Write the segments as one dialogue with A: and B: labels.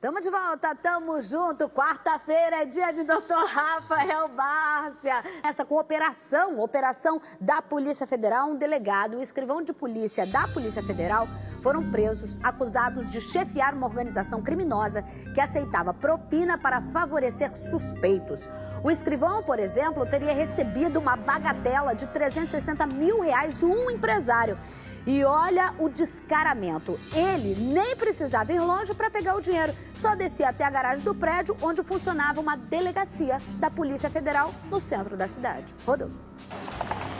A: Tamo de volta, tamo junto. Quarta-feira é dia de Dr. Rafael Bárcia. Essa com operação da Polícia Federal, um delegado e um escrivão de polícia da Polícia Federal foram presos, acusados de chefiar uma organização criminosa que aceitava propina para favorecer suspeitos. O escrivão, por exemplo, teria recebido uma bagatela de R$360 mil de um empresário. E olha o descaramento. Ele nem precisava ir longe para pegar o dinheiro. Só descia até a garagem do prédio onde funcionava uma delegacia da Polícia Federal no centro da cidade. Rodou.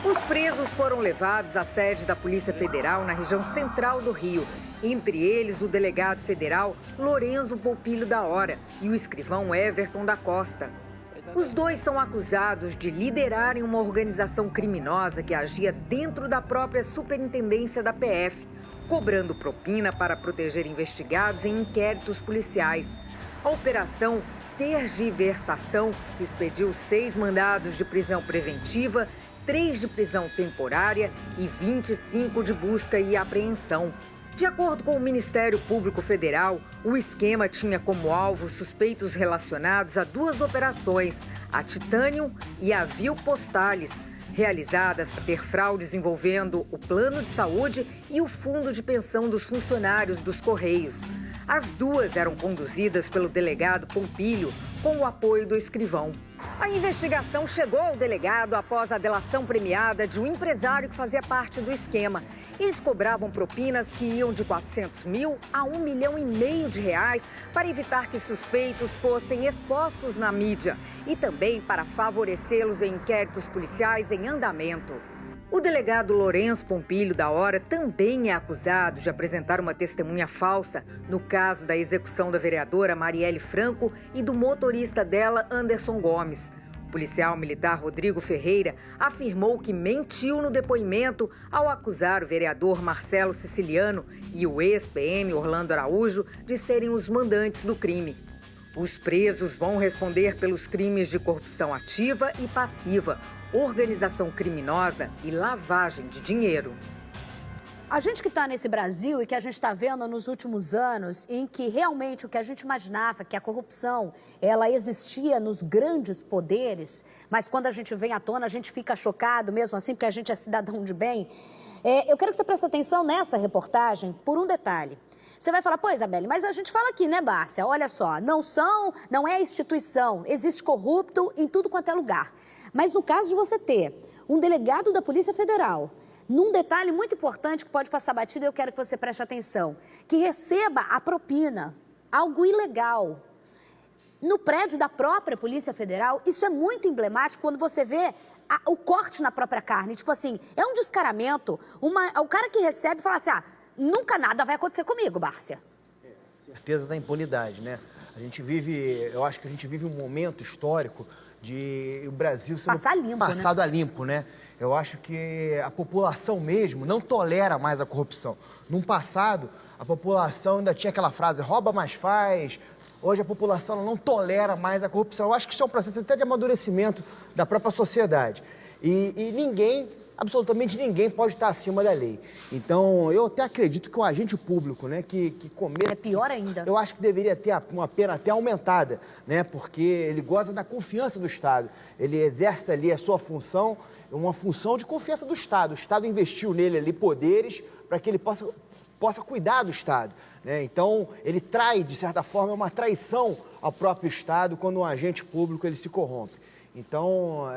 B: Os presos foram levados à sede da Polícia Federal na região central do Rio. Entre eles, o delegado federal Lorenzo Pompilho da Hora e o escrivão Everton da Costa. Os dois são acusados de liderarem uma organização criminosa que agia dentro da própria superintendência da PF, cobrando propina para proteger investigados em inquéritos policiais. A operação Tergiversação expediu 6 mandados de prisão preventiva, 3 de prisão temporária e 25 de busca e apreensão. De acordo com o Ministério Público Federal, o esquema tinha como alvo suspeitos relacionados a 2 operações, a Titanium e a Viu Postales, realizadas para ter fraudes envolvendo o plano de saúde e o fundo de pensão dos funcionários dos Correios. As 2 eram conduzidas pelo delegado Pompilho, com o apoio do escrivão. A investigação chegou ao delegado após a delação premiada de um empresário que fazia parte do esquema. Eles cobravam propinas que iam de R$400 mil a R$1,5 milhão para evitar que suspeitos fossem expostos na mídia e também para favorecê-los em inquéritos policiais em andamento. O delegado Lorenzo Pompilho da Hora também é acusado de apresentar uma testemunha falsa no caso da execução da vereadora Marielle Franco e do motorista dela, Anderson Gomes. O policial militar Rodrigo Ferreira afirmou que mentiu no depoimento ao acusar o vereador Marcelo Siciliano e o ex-PM Orlando Araújo de serem os mandantes do crime. Os presos vão responder pelos crimes de corrupção ativa e passiva, organização criminosa e lavagem de dinheiro.
A: A gente que está nesse Brasil e que a gente está vendo nos últimos anos, em que realmente o que a gente imaginava, que a corrupção, ela existia nos grandes poderes, mas quando a gente vem à tona, a gente fica chocado mesmo assim, porque a gente é cidadão de bem. Eu quero que você preste atenção nessa reportagem por um detalhe. Você vai falar, pô, Isabelle, mas a gente fala aqui, né, Bárcia? Olha só, não é a instituição, existe corrupto em tudo quanto é lugar. Mas no caso de você ter um delegado da Polícia Federal, num detalhe muito importante que pode passar batido, eu quero que você preste atenção, que receba a propina, algo ilegal, no prédio da própria Polícia Federal, isso é muito emblemático quando você vê o corte na própria carne. Tipo assim, é um descaramento, o cara que recebe fala assim, nunca nada vai acontecer comigo, Bárcia.
C: Certeza da impunidade, né? Eu acho que a gente vive um momento histórico de o Brasil sendo passado a limpo, né? Eu acho que a população mesmo não tolera mais a corrupção. Num passado, a população ainda tinha aquela frase, rouba mais faz. Hoje a população não tolera mais a corrupção. Eu acho que isso é um processo até de amadurecimento da própria sociedade. E ninguém, absolutamente ninguém, pode estar acima da lei. Então, eu até acredito que o agente público, né, que cometa...
A: É pior ainda.
C: Eu acho que deveria ter uma pena até aumentada, né, porque ele goza da confiança do Estado. Ele exerce ali a sua função, uma função de confiança do Estado. O Estado investiu nele ali poderes para que ele possa cuidar do Estado, né? Então, ele trai, de certa forma, uma traição ao próprio Estado quando um agente público ele se corrompe. Então,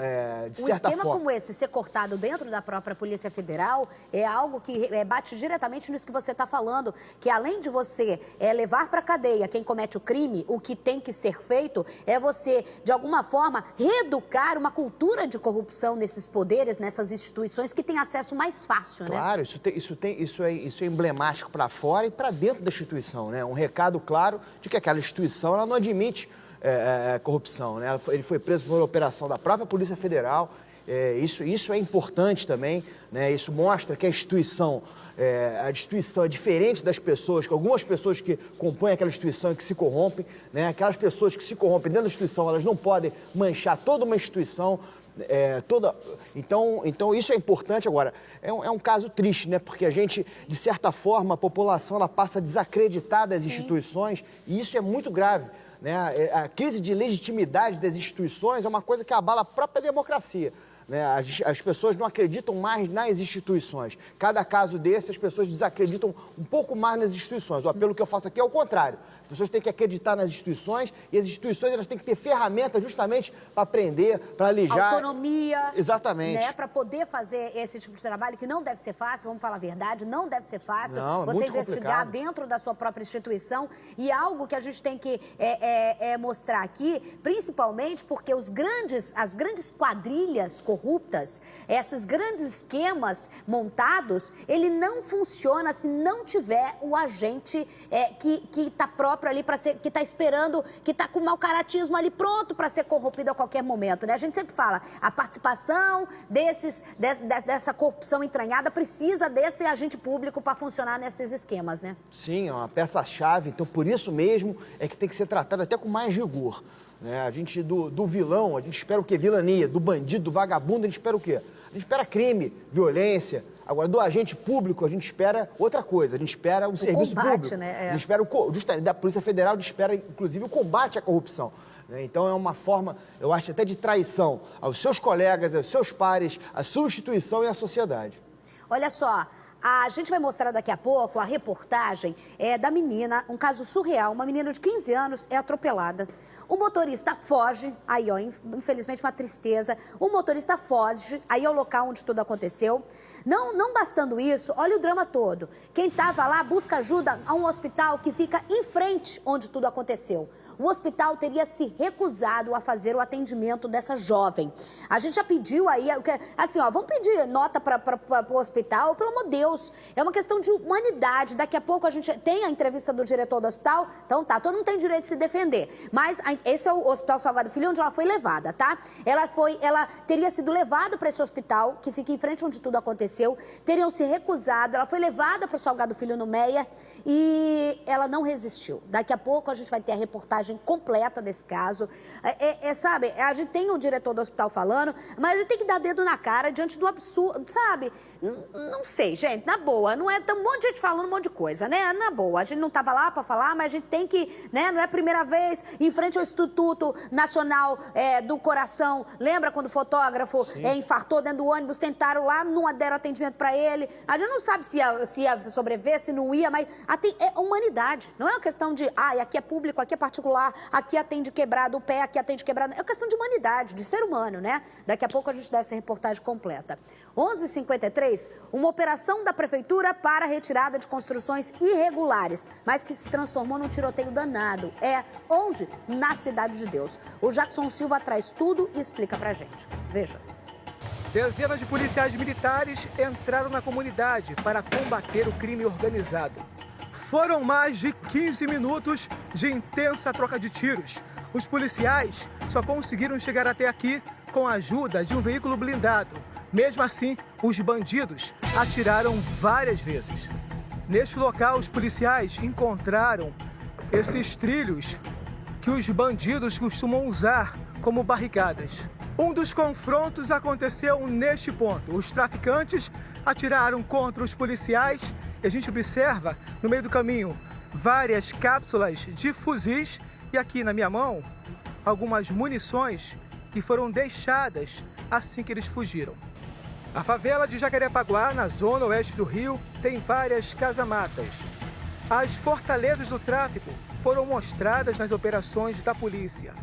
C: de certa forma... Um
A: esquema como esse ser cortado dentro da própria Polícia Federal é algo que bate diretamente nisso que você está falando, que além de você levar para a cadeia quem comete o crime, o que tem que ser feito é você, de alguma forma, reeducar uma cultura de corrupção nesses poderes, nessas instituições que têm acesso mais fácil, né?
C: Claro, isso é emblemático para fora e para dentro da instituição, né? Um recado claro de que aquela instituição ela não admite corrupção, né? Ele foi preso por uma operação da própria Polícia Federal, isso é importante também, né? Isso mostra que a instituição é diferente das pessoas, que algumas pessoas que compõem aquela instituição e que se corrompem, né? Aquelas pessoas que se corrompem dentro da instituição, elas não podem manchar toda uma instituição. Então isso é importante. Agora, é um caso triste, né? Porque a gente, de certa forma, a população ela passa a desacreditar das instituições e isso é muito grave. Né? A crise de legitimidade das instituições é uma coisa que abala a própria democracia. Né? As pessoas não acreditam mais nas instituições. Cada caso desse, as pessoas desacreditam um pouco mais nas instituições. O apelo que eu faço aqui é o contrário. As pessoas têm que acreditar nas instituições e as instituições elas têm que ter ferramentas justamente para aprender, para alijar.
A: Autonomia.
C: Exatamente.
A: Né? Para poder fazer esse tipo de trabalho que não deve ser fácil, vamos falar a verdade, não deve ser fácil
C: não,
A: você
C: muito
A: investigar
C: complicado.
A: Dentro da sua própria instituição. E algo que a gente tem que mostrar aqui, principalmente porque as grandes quadrilhas corruptas, esses grandes esquemas montados, ele não funciona se não tiver o agente que está próprio ali para ser, que está esperando, que está com mau caratismo ali pronto para ser corrompido a qualquer momento, né? A gente sempre fala, a participação dessa corrupção entranhada precisa desse agente público para funcionar nesses esquemas, né?
C: Sim, é uma peça-chave, então por isso mesmo é que tem que ser tratado até com mais rigor. Né? A gente, do vilão, a gente espera o quê? Vilania, do bandido, do vagabundo, a gente espera o quê? A gente espera crime, violência. Agora, do agente público, a gente espera outra coisa. A gente espera um serviço
A: combate,
C: público.
A: né?
C: A gente espera, justamente, da Polícia Federal, a gente espera, inclusive, o combate à corrupção. Né? Então, é uma forma, eu acho, até de traição aos seus colegas, aos seus pares, à sua instituição e à sociedade.
A: Olha só, a gente vai mostrar daqui a pouco a reportagem da menina, um caso surreal. Uma menina de 15 anos é atropelada. O motorista foge, aí ó, infelizmente uma tristeza. O motorista foge, aí é o local onde tudo aconteceu. Não bastando isso, olha o drama todo. Quem estava lá busca ajuda a um hospital que fica em frente onde tudo aconteceu. O hospital teria se recusado a fazer o atendimento dessa jovem. A gente já pediu aí, assim ó, vamos pedir nota para o hospital, pelo amor de Deus. É uma questão de humanidade. Daqui a pouco a gente tem a entrevista do diretor do hospital. Então tá, todo mundo tem direito de se defender. Mas esse é o Hospital Salgado Filho, onde ela foi levada, tá? Ela teria sido levada para esse hospital, que fica em frente onde tudo aconteceu. Teriam se recusado. Ela foi levada para o Salgado Filho no Meia e ela não resistiu. Daqui a pouco a gente vai ter a reportagem completa desse caso. Sabe, a gente tem o diretor do hospital falando, mas a gente tem que dar dedo na cara diante do absurdo, sabe? Não sei, gente, na boa, não é um monte de gente falando um monte de coisa, né? Na boa, a gente não estava lá para falar, mas a gente tem que, né? Não é a primeira vez, em frente ao Instituto Nacional do Coração. Lembra quando o fotógrafo infartou dentro do ônibus, tentaram lá, não deram atendimento para ele. A gente não sabe se ia sobreviver, se não ia, mas é humanidade. Não é uma questão de, aqui é público, aqui é particular, aqui atende quebrado o pé, aqui atende quebrado. É uma questão de humanidade, de ser humano, né? Daqui a pouco a gente dá essa reportagem completa. 11h53, uma operação da Prefeitura para a retirada de construções irregulares, mas que se transformou num tiroteio danado. Onde? Na Cidade de Deus. O Jackson Silva traz tudo e explica pra gente. Veja.
D: Dezenas de policiais militares entraram na comunidade para combater o crime organizado. Foram mais de 15 minutos de intensa troca de tiros. Os policiais só conseguiram chegar até aqui com a ajuda de um veículo blindado. Mesmo assim, os bandidos atiraram várias vezes. Neste local, os policiais encontraram esses trilhos que os bandidos costumam usar como barricadas. Um dos confrontos aconteceu neste ponto. Os traficantes atiraram contra os policiais e a gente observa no meio do caminho várias cápsulas de fuzis e aqui na minha mão algumas munições que foram deixadas assim que eles fugiram. A favela de Jacarepaguá, na zona oeste do Rio, tem várias casamatas. As fortalezas do tráfico foram mostradas nas operações da polícia.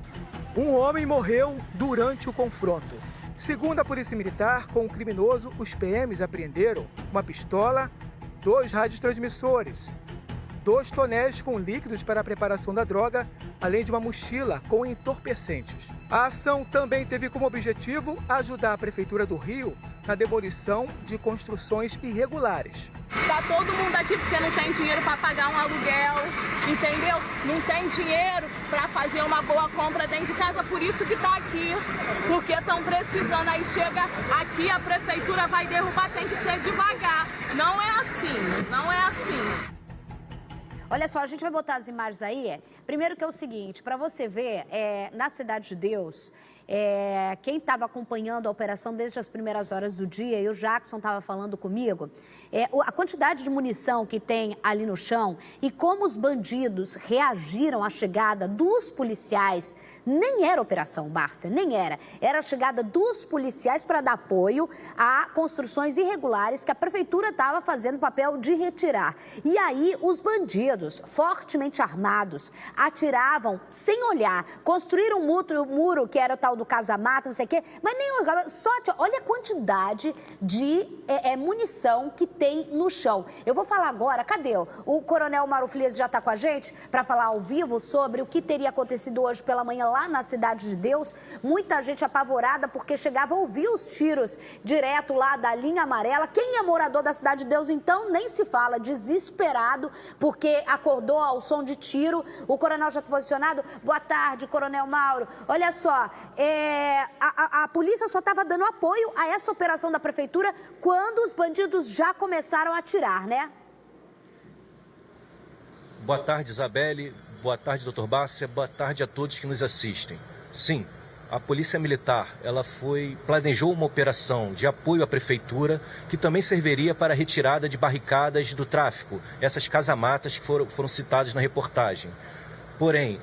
D: Um homem morreu durante o confronto. Segundo a Polícia Militar, com o criminoso, os PMs apreenderam uma pistola, 2 radiotransmissores, 2 tonéis com líquidos para a preparação da droga, além de uma mochila com entorpecentes. A ação também teve como objetivo ajudar a Prefeitura do Rio na demolição de construções irregulares.
E: Tá todo mundo aqui porque não tem dinheiro para pagar um aluguel, entendeu? Não tem dinheiro para fazer uma boa compra dentro de casa, por isso que tá aqui, porque estão precisando. Aí chega aqui, a prefeitura vai derrubar, tem que ser devagar. Não é assim, não é assim.
A: Olha só, a gente vai botar as imagens aí. Primeiro que é o seguinte, para você ver, na Cidade de Deus, quem estava acompanhando a operação desde as primeiras horas do dia, e o Jackson estava falando comigo, a quantidade de munição que tem ali no chão e como os bandidos reagiram à chegada dos policiais. Nem era operação, Bárcia, nem era. Era a chegada dos policiais para dar apoio a construções irregulares que a prefeitura estava fazendo papel de retirar. E aí os bandidos, fortemente armados, atiravam sem olhar, construíram um muro que era o tal do casa-mata, não sei o quê, mas nem olha a quantidade de munição que tem no chão. Eu vou falar agora, cadê? O Coronel Mauro Filhese já está com a gente para falar ao vivo sobre o que teria acontecido hoje pela manhã lá na Cidade de Deus. Muita gente apavorada porque chegava a ouvir os tiros direto lá da linha amarela. Quem é morador da Cidade de Deus, então, nem se fala, desesperado porque acordou ao som de tiro. O coronel já está posicionado. Boa tarde, Coronel Mauro. Olha só, a polícia só estava dando apoio a essa operação da prefeitura quando os bandidos já começaram a atirar, né?
F: Boa tarde, Isabelle. Boa tarde, doutor Bárcia. Boa tarde a todos que nos assistem. Sim, a Polícia Militar planejou uma operação de apoio à Prefeitura que também serviria para a retirada de barricadas do tráfico, essas casamatas que foram citadas na reportagem. Porém,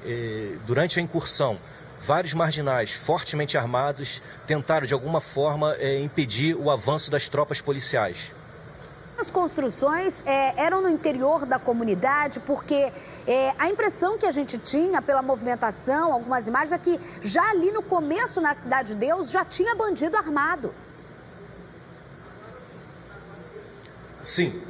F: durante a incursão, vários marginais fortemente armados tentaram, de alguma forma, impedir o avanço das tropas policiais.
A: As construções eram no interior da comunidade, porque a impressão que a gente tinha pela movimentação, algumas imagens, é que já ali no começo, na Cidade de Deus, já tinha bandido armado.
F: Sim,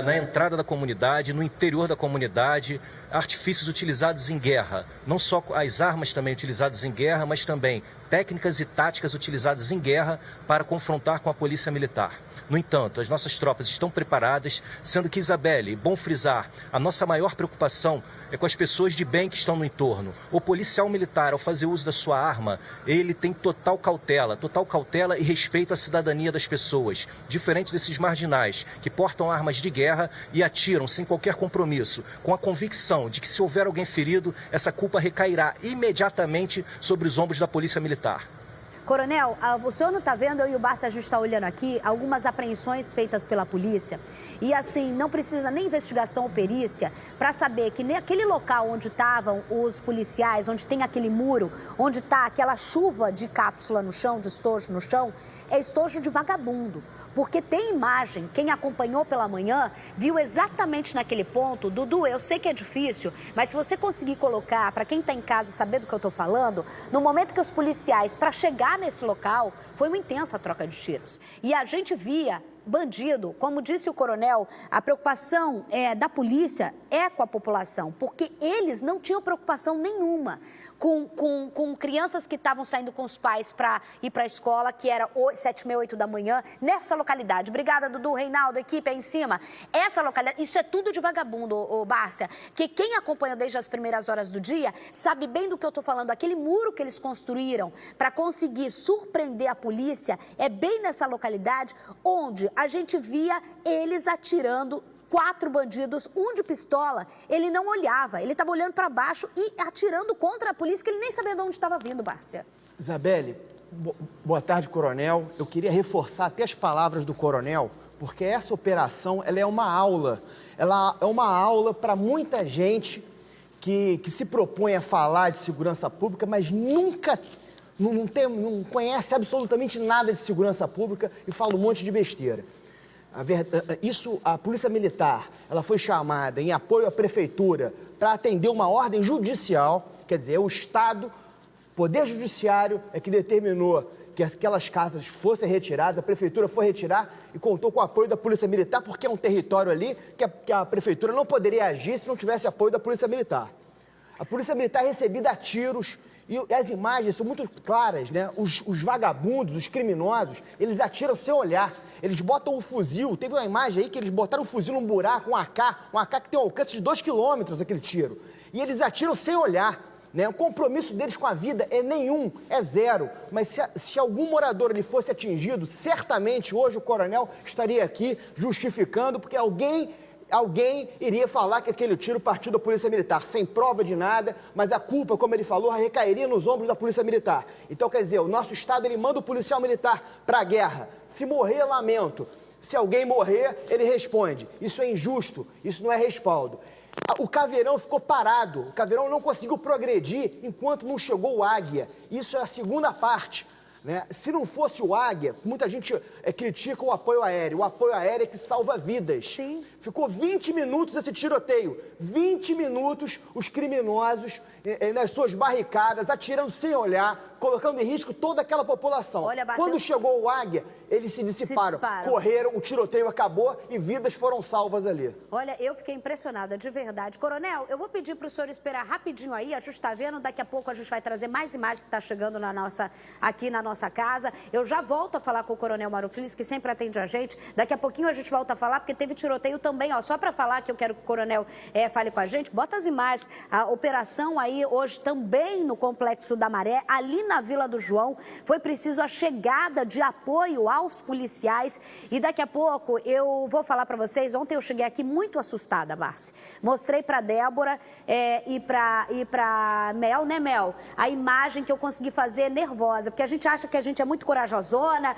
F: na entrada da comunidade, no interior da comunidade, artifícios utilizados em guerra. Não só as armas também utilizadas em guerra, mas também técnicas e táticas utilizadas em guerra para confrontar com a Polícia Militar. No entanto, as nossas tropas estão preparadas, sendo que, Isabelle, bom frisar, a nossa maior preocupação é com as pessoas de bem que estão no entorno. O policial militar, ao fazer uso da sua arma, ele tem total cautela e respeito à cidadania das pessoas, diferente desses marginais que portam armas de guerra e atiram sem qualquer compromisso, com a convicção de que se houver alguém ferido, essa culpa recairá imediatamente sobre os ombros da Polícia Militar.
A: Coronel, o senhor não está vendo, eu e o Bárcia, a gente está olhando aqui, algumas apreensões feitas pela polícia. E assim, não precisa nem investigação ou perícia para saber que naquele local onde estavam os policiais, onde tem aquele muro, onde está aquela chuva de cápsula no chão, de estojo no chão, é estojo de vagabundo. Porque tem imagem, quem acompanhou pela manhã, viu exatamente naquele ponto. Dudu, eu sei que é difícil, mas se você conseguir colocar, para quem está em casa saber do que eu estou falando, no momento que os policiais, para chegar nesse local, foi uma intensa troca de tiros. E a gente via bandido, como disse o coronel, a preocupação da polícia com a população, porque eles não tinham preocupação nenhuma com crianças que estavam saindo com os pais para ir para a escola, que era 7h30, 8 da manhã, nessa localidade. Obrigada, Dudu, Reinaldo, equipe aí em cima. Essa localidade, isso é tudo de vagabundo, Bárcia, que quem acompanha desde as primeiras horas do dia sabe bem do que eu estou falando. Aquele muro que eles construíram para conseguir surpreender a polícia é bem nessa localidade onde a gente via eles atirando 4 bandidos, um de pistola. Ele não olhava, ele estava olhando para baixo e atirando contra a polícia, que ele nem sabia de onde estava vindo, Bárcia.
C: Isabelle, boa tarde, coronel. Eu queria reforçar até as palavras do coronel, porque essa operação ela é uma aula. Ela é uma aula para muita gente que se propõe a falar de segurança pública, mas nunca... Não conhece absolutamente nada de segurança pública e fala um monte de besteira. A Polícia Militar, ela foi chamada em apoio à Prefeitura para atender uma ordem judicial, quer dizer, o Estado, Poder Judiciário é que determinou que aquelas casas fossem retiradas, a Prefeitura foi retirar e contou com o apoio da Polícia Militar, porque é um território ali que a Prefeitura não poderia agir se não tivesse apoio da Polícia Militar. A Polícia Militar é recebida a tiros. E as imagens são muito claras, né? Os vagabundos, os criminosos, eles atiram sem olhar. Eles botam o fuzil. Teve uma imagem aí que eles botaram o fuzil num buraco, um AK que tem um alcance de 2 quilômetros, aquele tiro. E eles atiram sem olhar, né? O compromisso deles com a vida é nenhum, é zero. Mas se algum morador ali fosse atingido, certamente hoje o coronel estaria aqui justificando, porque alguém alguém iria falar que aquele tiro partiu da Polícia Militar, sem prova de nada, mas a culpa, como ele falou, recairia nos ombros da Polícia Militar. Então, quer dizer, o nosso Estado, ele manda o policial militar para a guerra. Se morrer, lamento. Se alguém morrer, ele responde. Isso é injusto, isso não é respaldo. O Caveirão ficou parado, o Caveirão não conseguiu progredir enquanto não chegou o Águia. Isso é a segunda parte. Né? Se não fosse o Águia, muita gente critica o apoio aéreo. O apoio aéreo é que salva vidas.
A: Sim.
C: Ficou 20 minutos esse tiroteio. 20 minutos os criminosos nas suas barricadas, atirando sem olhar, colocando em risco toda aquela população.
A: Olha,
C: quando chegou o Águia, eles se dissiparam, correram, o tiroteio acabou e vidas foram salvas ali.
A: Olha, eu fiquei impressionada, de verdade. Coronel, eu vou pedir para o senhor esperar rapidinho aí, a gente está vendo, daqui a pouco a gente vai trazer mais imagens que está chegando aqui na nossa casa. Eu já volto a falar com o Coronel Mauro Filhos, que sempre atende a gente. Daqui a pouquinho a gente volta a falar, porque teve tiroteio também, ó. Só para falar que eu quero que o Coronel fale com a gente, bota as imagens. A operação aí hoje também no Complexo da Maré, ali na Vila do João, foi preciso a chegada de apoio aos policiais. E daqui a pouco eu vou falar para vocês, ontem eu cheguei aqui muito assustada, Márcia. Mostrei para Débora e para Mel, né, Mel? A imagem que eu consegui fazer nervosa, porque a gente acha que a gente é muito corajosona.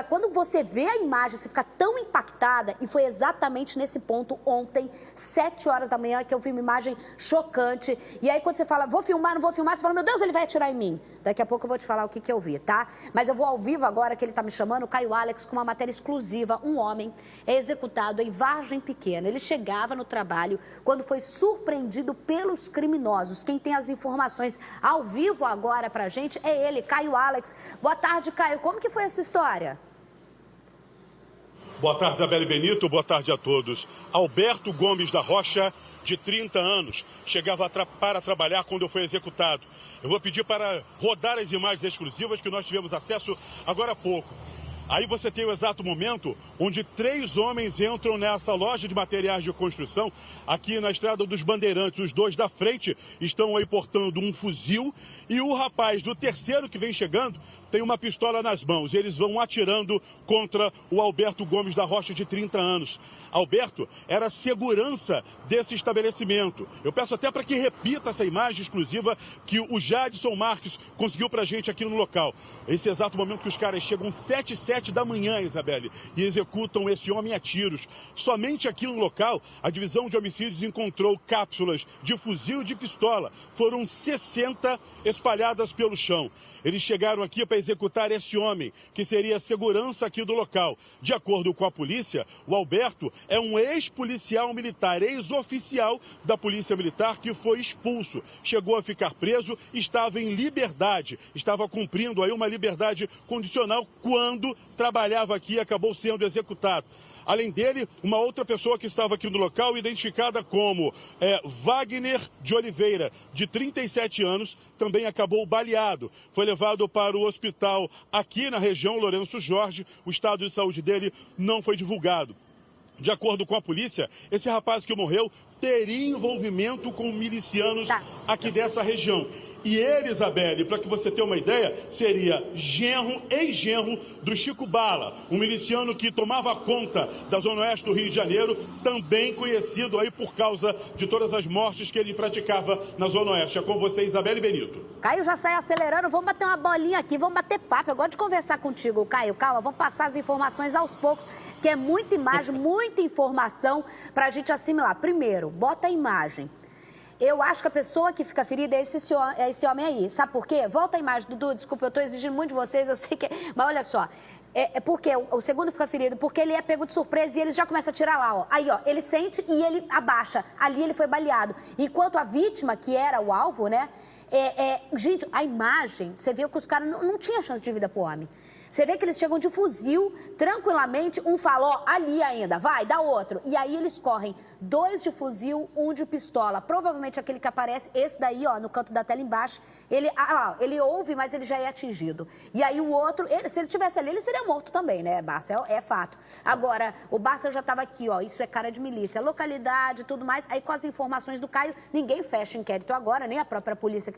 A: Quando você vê a imagem, você fica tão impactada, e foi exatamente nesse ponto ontem, 7 horas da manhã, que eu vi uma imagem chocante. E aí quando você fala, vou filmar, não vou filmar, você fala, meu Deus, ele vai atirar em mim. Daqui a pouco eu vou te falar o que eu vi, tá? Mas eu vou ao vivo agora, que ele tá me chamando, o Caio Alex, com uma matéria exclusiva. Um homem é executado em Vargem Pequena. Ele chegava no trabalho quando foi surpreendido pelos criminosos. Quem tem as informações ao vivo agora pra gente é ele, Caio Alex. Boa tarde, Caio. Como que foi essa história?
G: Boa tarde, Isabelle Benito. Boa tarde a todos. Alberto Gomes da Rocha, de 30 anos, chegava para trabalhar quando foi executado. Eu vou pedir para rodar as imagens exclusivas que nós tivemos acesso agora há pouco. Aí você tem o exato momento onde 3 homens entram nessa loja de materiais de construção, aqui na Estrada dos Bandeirantes. Os 2 da frente estão aí portando um fuzil e o rapaz do terceiro que vem chegando tem uma pistola nas mãos. Eles vão atirando contra o Alberto Gomes da Rocha, de 30 anos. Alberto era segurança desse estabelecimento. Eu peço até para que repita essa imagem exclusiva que o Jadson Marques conseguiu para a gente aqui no local. Esse exato momento que os caras chegam 7h07 da manhã, Isabelle, e executam esse homem a tiros. Somente aqui no local, a divisão de homicídios encontrou cápsulas de fuzil e de pistola. Foram 60 espalhadas pelo chão. Eles chegaram aqui para executar esse homem, que seria a segurança aqui do local. De acordo com a polícia, o Alberto é um ex-policial militar, ex-oficial da Polícia Militar, que foi expulso. Chegou a ficar preso, estava em liberdade, estava cumprindo aí uma liberdade condicional quando trabalhava aqui e acabou sendo executado. Além dele, uma outra pessoa que estava aqui no local, identificada como Wagner de Oliveira, de 37 anos, também acabou baleado. Foi levado para o hospital aqui na região Lourenço Jorge. O estado de saúde dele não foi divulgado. De acordo com a polícia, esse rapaz que morreu teria envolvimento com milicianos aqui dessa região. E ele, Isabelle, para que você tenha uma ideia, seria genro, ex-genro do Chico Bala, um miliciano que tomava conta da Zona Oeste do Rio de Janeiro, também conhecido aí por causa de todas as mortes que ele praticava na Zona Oeste. É com você, Isabelle Benito.
A: Caio já sai acelerando, vamos bater uma bolinha aqui, vamos bater papo. Eu gosto de conversar contigo, Caio. Calma, vamos passar as informações aos poucos, que é muita imagem, muita informação para a gente assimilar. Primeiro, bota a imagem. Eu acho que a pessoa que fica ferida é esse homem aí. Sabe por quê? Volta a imagem, Dudu. Desculpa, eu estou exigindo muito de vocês, eu sei que... Mas olha só, porque o segundo fica ferido, porque ele é pego de surpresa e ele já começa a tirar lá, ó. Aí, ó, ele sente e ele abaixa. Ali ele foi baleado. Enquanto a vítima, que era o alvo, né? Gente, a imagem, você vê que os caras não tinham chance de vida pro homem. Você vê que eles chegam de fuzil, tranquilamente, um fala, ó, ali ainda, vai, dá outro. E aí eles correm 2 de fuzil, 1 de pistola. Provavelmente aquele que aparece, esse daí, ó, no canto da tela embaixo, ele ouve, mas ele já é atingido. E aí o outro, se ele tivesse ali, ele seria morto também, né, Barça? É fato. Agora, o Barça já estava aqui, ó, isso é cara de milícia, localidade, tudo mais. Aí com as informações do Caio, ninguém fecha inquérito agora, nem a própria polícia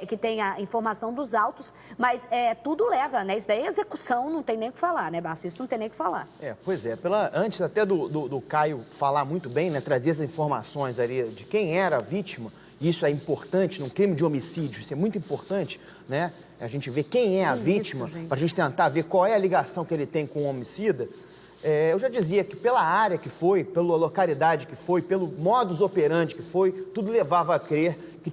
A: que tem a informação dos autos, mas tudo leva, né? Isso daí é execução não tem nem o que falar, né, Barça? Isso não tem nem o que falar.
C: Pois é. Antes até do Caio falar muito bem, né, trazer as informações ali de quem era a vítima, isso é importante num crime de homicídio, isso é muito importante, né? A gente ver quem é a vítima, para a gente tentar ver qual é a ligação que ele tem com o homicida. Eu já dizia que pela área que foi, pela localidade que foi, pelo modus operandi que foi, tudo levava a crer que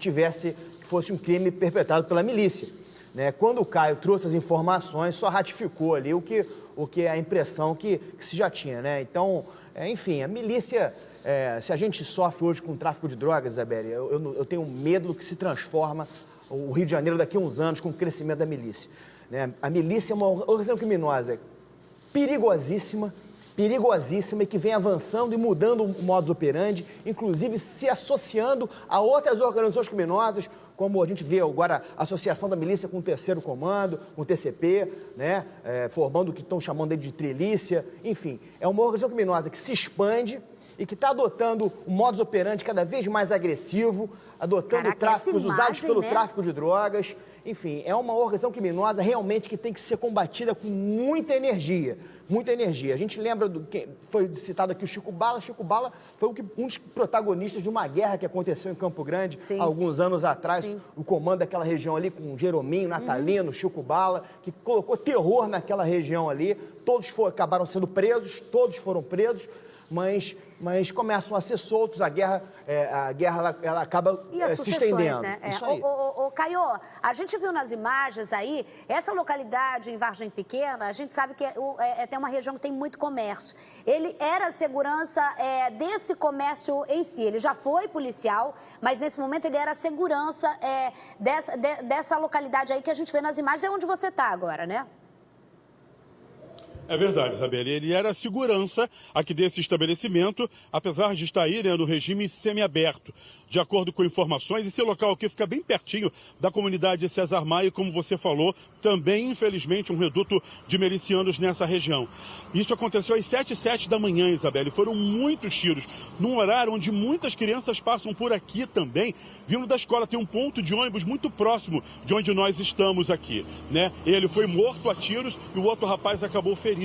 C: fosse um crime perpetrado pela milícia. Né? Quando o Caio trouxe as informações, só ratificou ali o que é a impressão que se já tinha, né? Então, enfim, a milícia, se a gente sofre hoje com o tráfico de drogas, Isabelle, eu tenho medo do que se transforma o Rio de Janeiro daqui a uns anos com o crescimento da milícia. Né? A milícia é uma organização criminosa perigosíssima e que vem avançando e mudando o modus operandi, inclusive se associando a outras organizações criminosas, como a gente vê agora a associação da milícia com o Terceiro Comando, com o TCP, né? Formando o que estão chamando de trilícia. Enfim, é uma organização criminosa que se expande e que está adotando um modus operandi cada vez mais agressivo, adotando tráficos usados pelo tráfico de drogas. Enfim, é uma organização criminosa realmente que tem que ser combatida com muita energia. Muita energia. A gente lembra do que foi citado aqui o Chico Bala. Chico Bala foi um dos protagonistas de uma guerra que aconteceu em Campo Grande, alguns anos atrás. Sim. O comando daquela região ali com Jerominho, Natalino, Chico Bala, que colocou terror naquela região ali. Todos acabaram sendo presos, todos foram presos. Mas começam a ser soltos, a guerra ela acaba se estendendo.
A: Né?
C: Isso aí.
A: Caio, a gente viu nas imagens aí, essa localidade em Vargem Pequena, a gente sabe que tem uma região que tem muito comércio. Ele era a segurança desse comércio em si, ele já foi policial, mas nesse momento ele era a segurança dessa localidade aí que a gente vê nas imagens, é onde você está agora, né?
G: É verdade, Isabelle. Ele era a segurança aqui desse estabelecimento, apesar de estar aí, né, no regime semiaberto. De acordo com informações, esse local aqui fica bem pertinho da comunidade de César Maia, como você falou, também, infelizmente, um reduto de milicianos nessa região. Isso aconteceu às 7h07 da manhã, Isabelle. Foram muitos tiros, num horário onde muitas crianças passam por aqui também, vindo da escola. Tem um ponto de ônibus muito próximo de onde nós estamos aqui, né? Ele foi morto a tiros e o outro rapaz acabou ferido.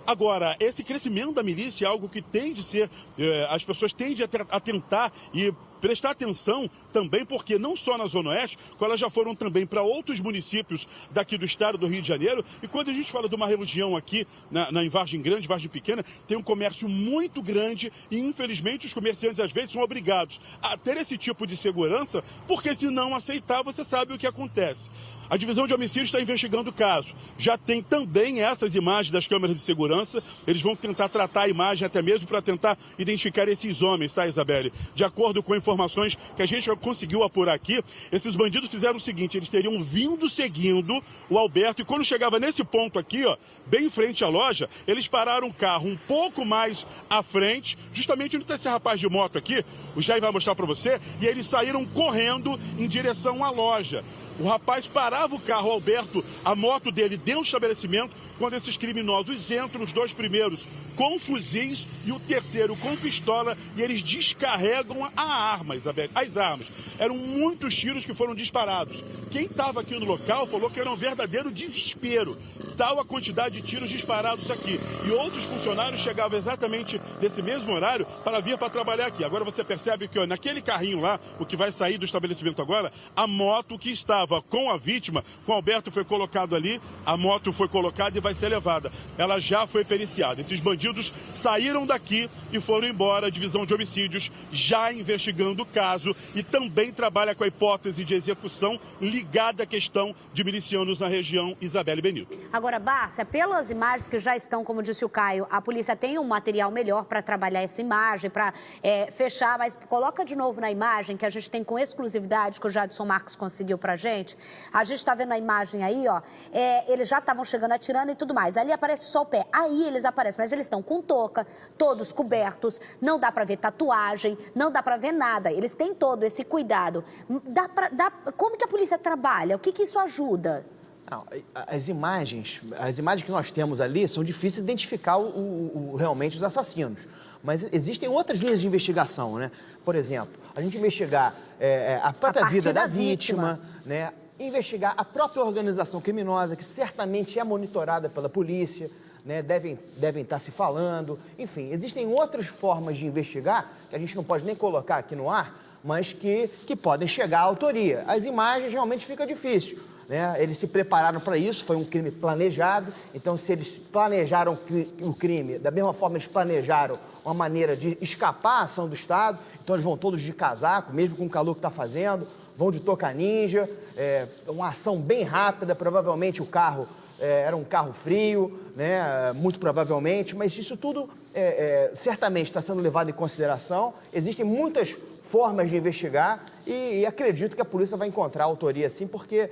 G: Agora, esse crescimento da milícia é algo que tem de ser, as pessoas tendem a tentar e prestar atenção também, porque não só na Zona Oeste, como elas já foram também para outros municípios daqui do estado do Rio de Janeiro. E quando a gente fala de uma região aqui, em Vargem Grande, Vargem Pequena, tem um comércio muito grande e, infelizmente, os comerciantes às vezes são obrigados a ter esse tipo de segurança, porque se não aceitar, você sabe o que acontece. A divisão de homicídios está investigando o caso. Já tem também essas imagens das câmeras de segurança. Eles vão tentar tratar a imagem até mesmo para tentar identificar esses homens, tá, Isabelle? De acordo com informações que a gente conseguiu apurar aqui, esses bandidos fizeram o seguinte: eles teriam vindo seguindo o Alberto e quando chegava nesse ponto aqui, ó, bem em frente à loja, eles pararam o carro um pouco mais à frente, justamente onde está esse rapaz de moto aqui, o Jair vai mostrar para você, e eles saíram correndo em direção à loja. O rapaz parava o carro, o Alberto, a moto dele dentro do estabelecimento, quando esses criminosos entram, os dois primeiros com fuzis e o terceiro com pistola, e eles descarregam a arma, Isabelle, as armas. Eram muitos tiros que foram disparados. Quem estava aqui no local falou que era um verdadeiro desespero, tal a quantidade de tiros disparados aqui. E outros funcionários chegavam exatamente nesse mesmo horário para vir para trabalhar aqui. Agora você percebe que, ó, naquele carrinho lá, o que vai sair do estabelecimento agora, a moto que estava com a vítima, com o Alberto, foi colocado ali, a moto foi colocada e vai ser levada. Ela já foi periciada. Esses bandidos saíram daqui e foram embora. A divisão de homicídios já investigando o caso e também trabalha com a hipótese de execução ligada à questão de milicianos na região. Isabelle Benito.
A: Agora, Bárcia, pelas imagens que já estão, como disse o Caio, a polícia tem um material melhor para trabalhar essa imagem, para fechar, mas coloca de novo na imagem que a gente tem com exclusividade, que o Jadson Marques conseguiu pra gente. A gente está vendo a imagem aí, ó, eles já estavam chegando atirando e tudo mais. Ali aparece só o pé, aí eles aparecem, mas eles estão com touca, todos cobertos, não dá para ver tatuagem, não dá para ver nada. Eles têm todo esse cuidado. Como que a polícia trabalha? O que isso ajuda?
C: Não, as imagens que nós temos ali são difíceis de identificar realmente os assassinos. Mas existem outras linhas de investigação, né? Por exemplo, a gente investigar a própria vida da vítima, né? investigar a própria organização criminosa, que certamente é monitorada pela polícia, né? Devem estar se falando. Enfim, existem outras formas de investigar, que a gente não pode nem colocar aqui no ar, mas que podem chegar à autoria. As imagens realmente fica difícil, né? Eles se prepararam para isso, foi um crime planejado, então se eles planejaram o crime, da mesma forma eles planejaram uma maneira de escapar à ação do Estado, então eles vão todos de casaco, mesmo com o calor que está fazendo, vão de toca ninja, uma ação bem rápida, provavelmente o carro era um carro frio, né? Muito provavelmente, mas isso tudo certamente está sendo levado em consideração. Existem muitas formas de investigar e acredito que a polícia vai encontrar a autoria sim, porque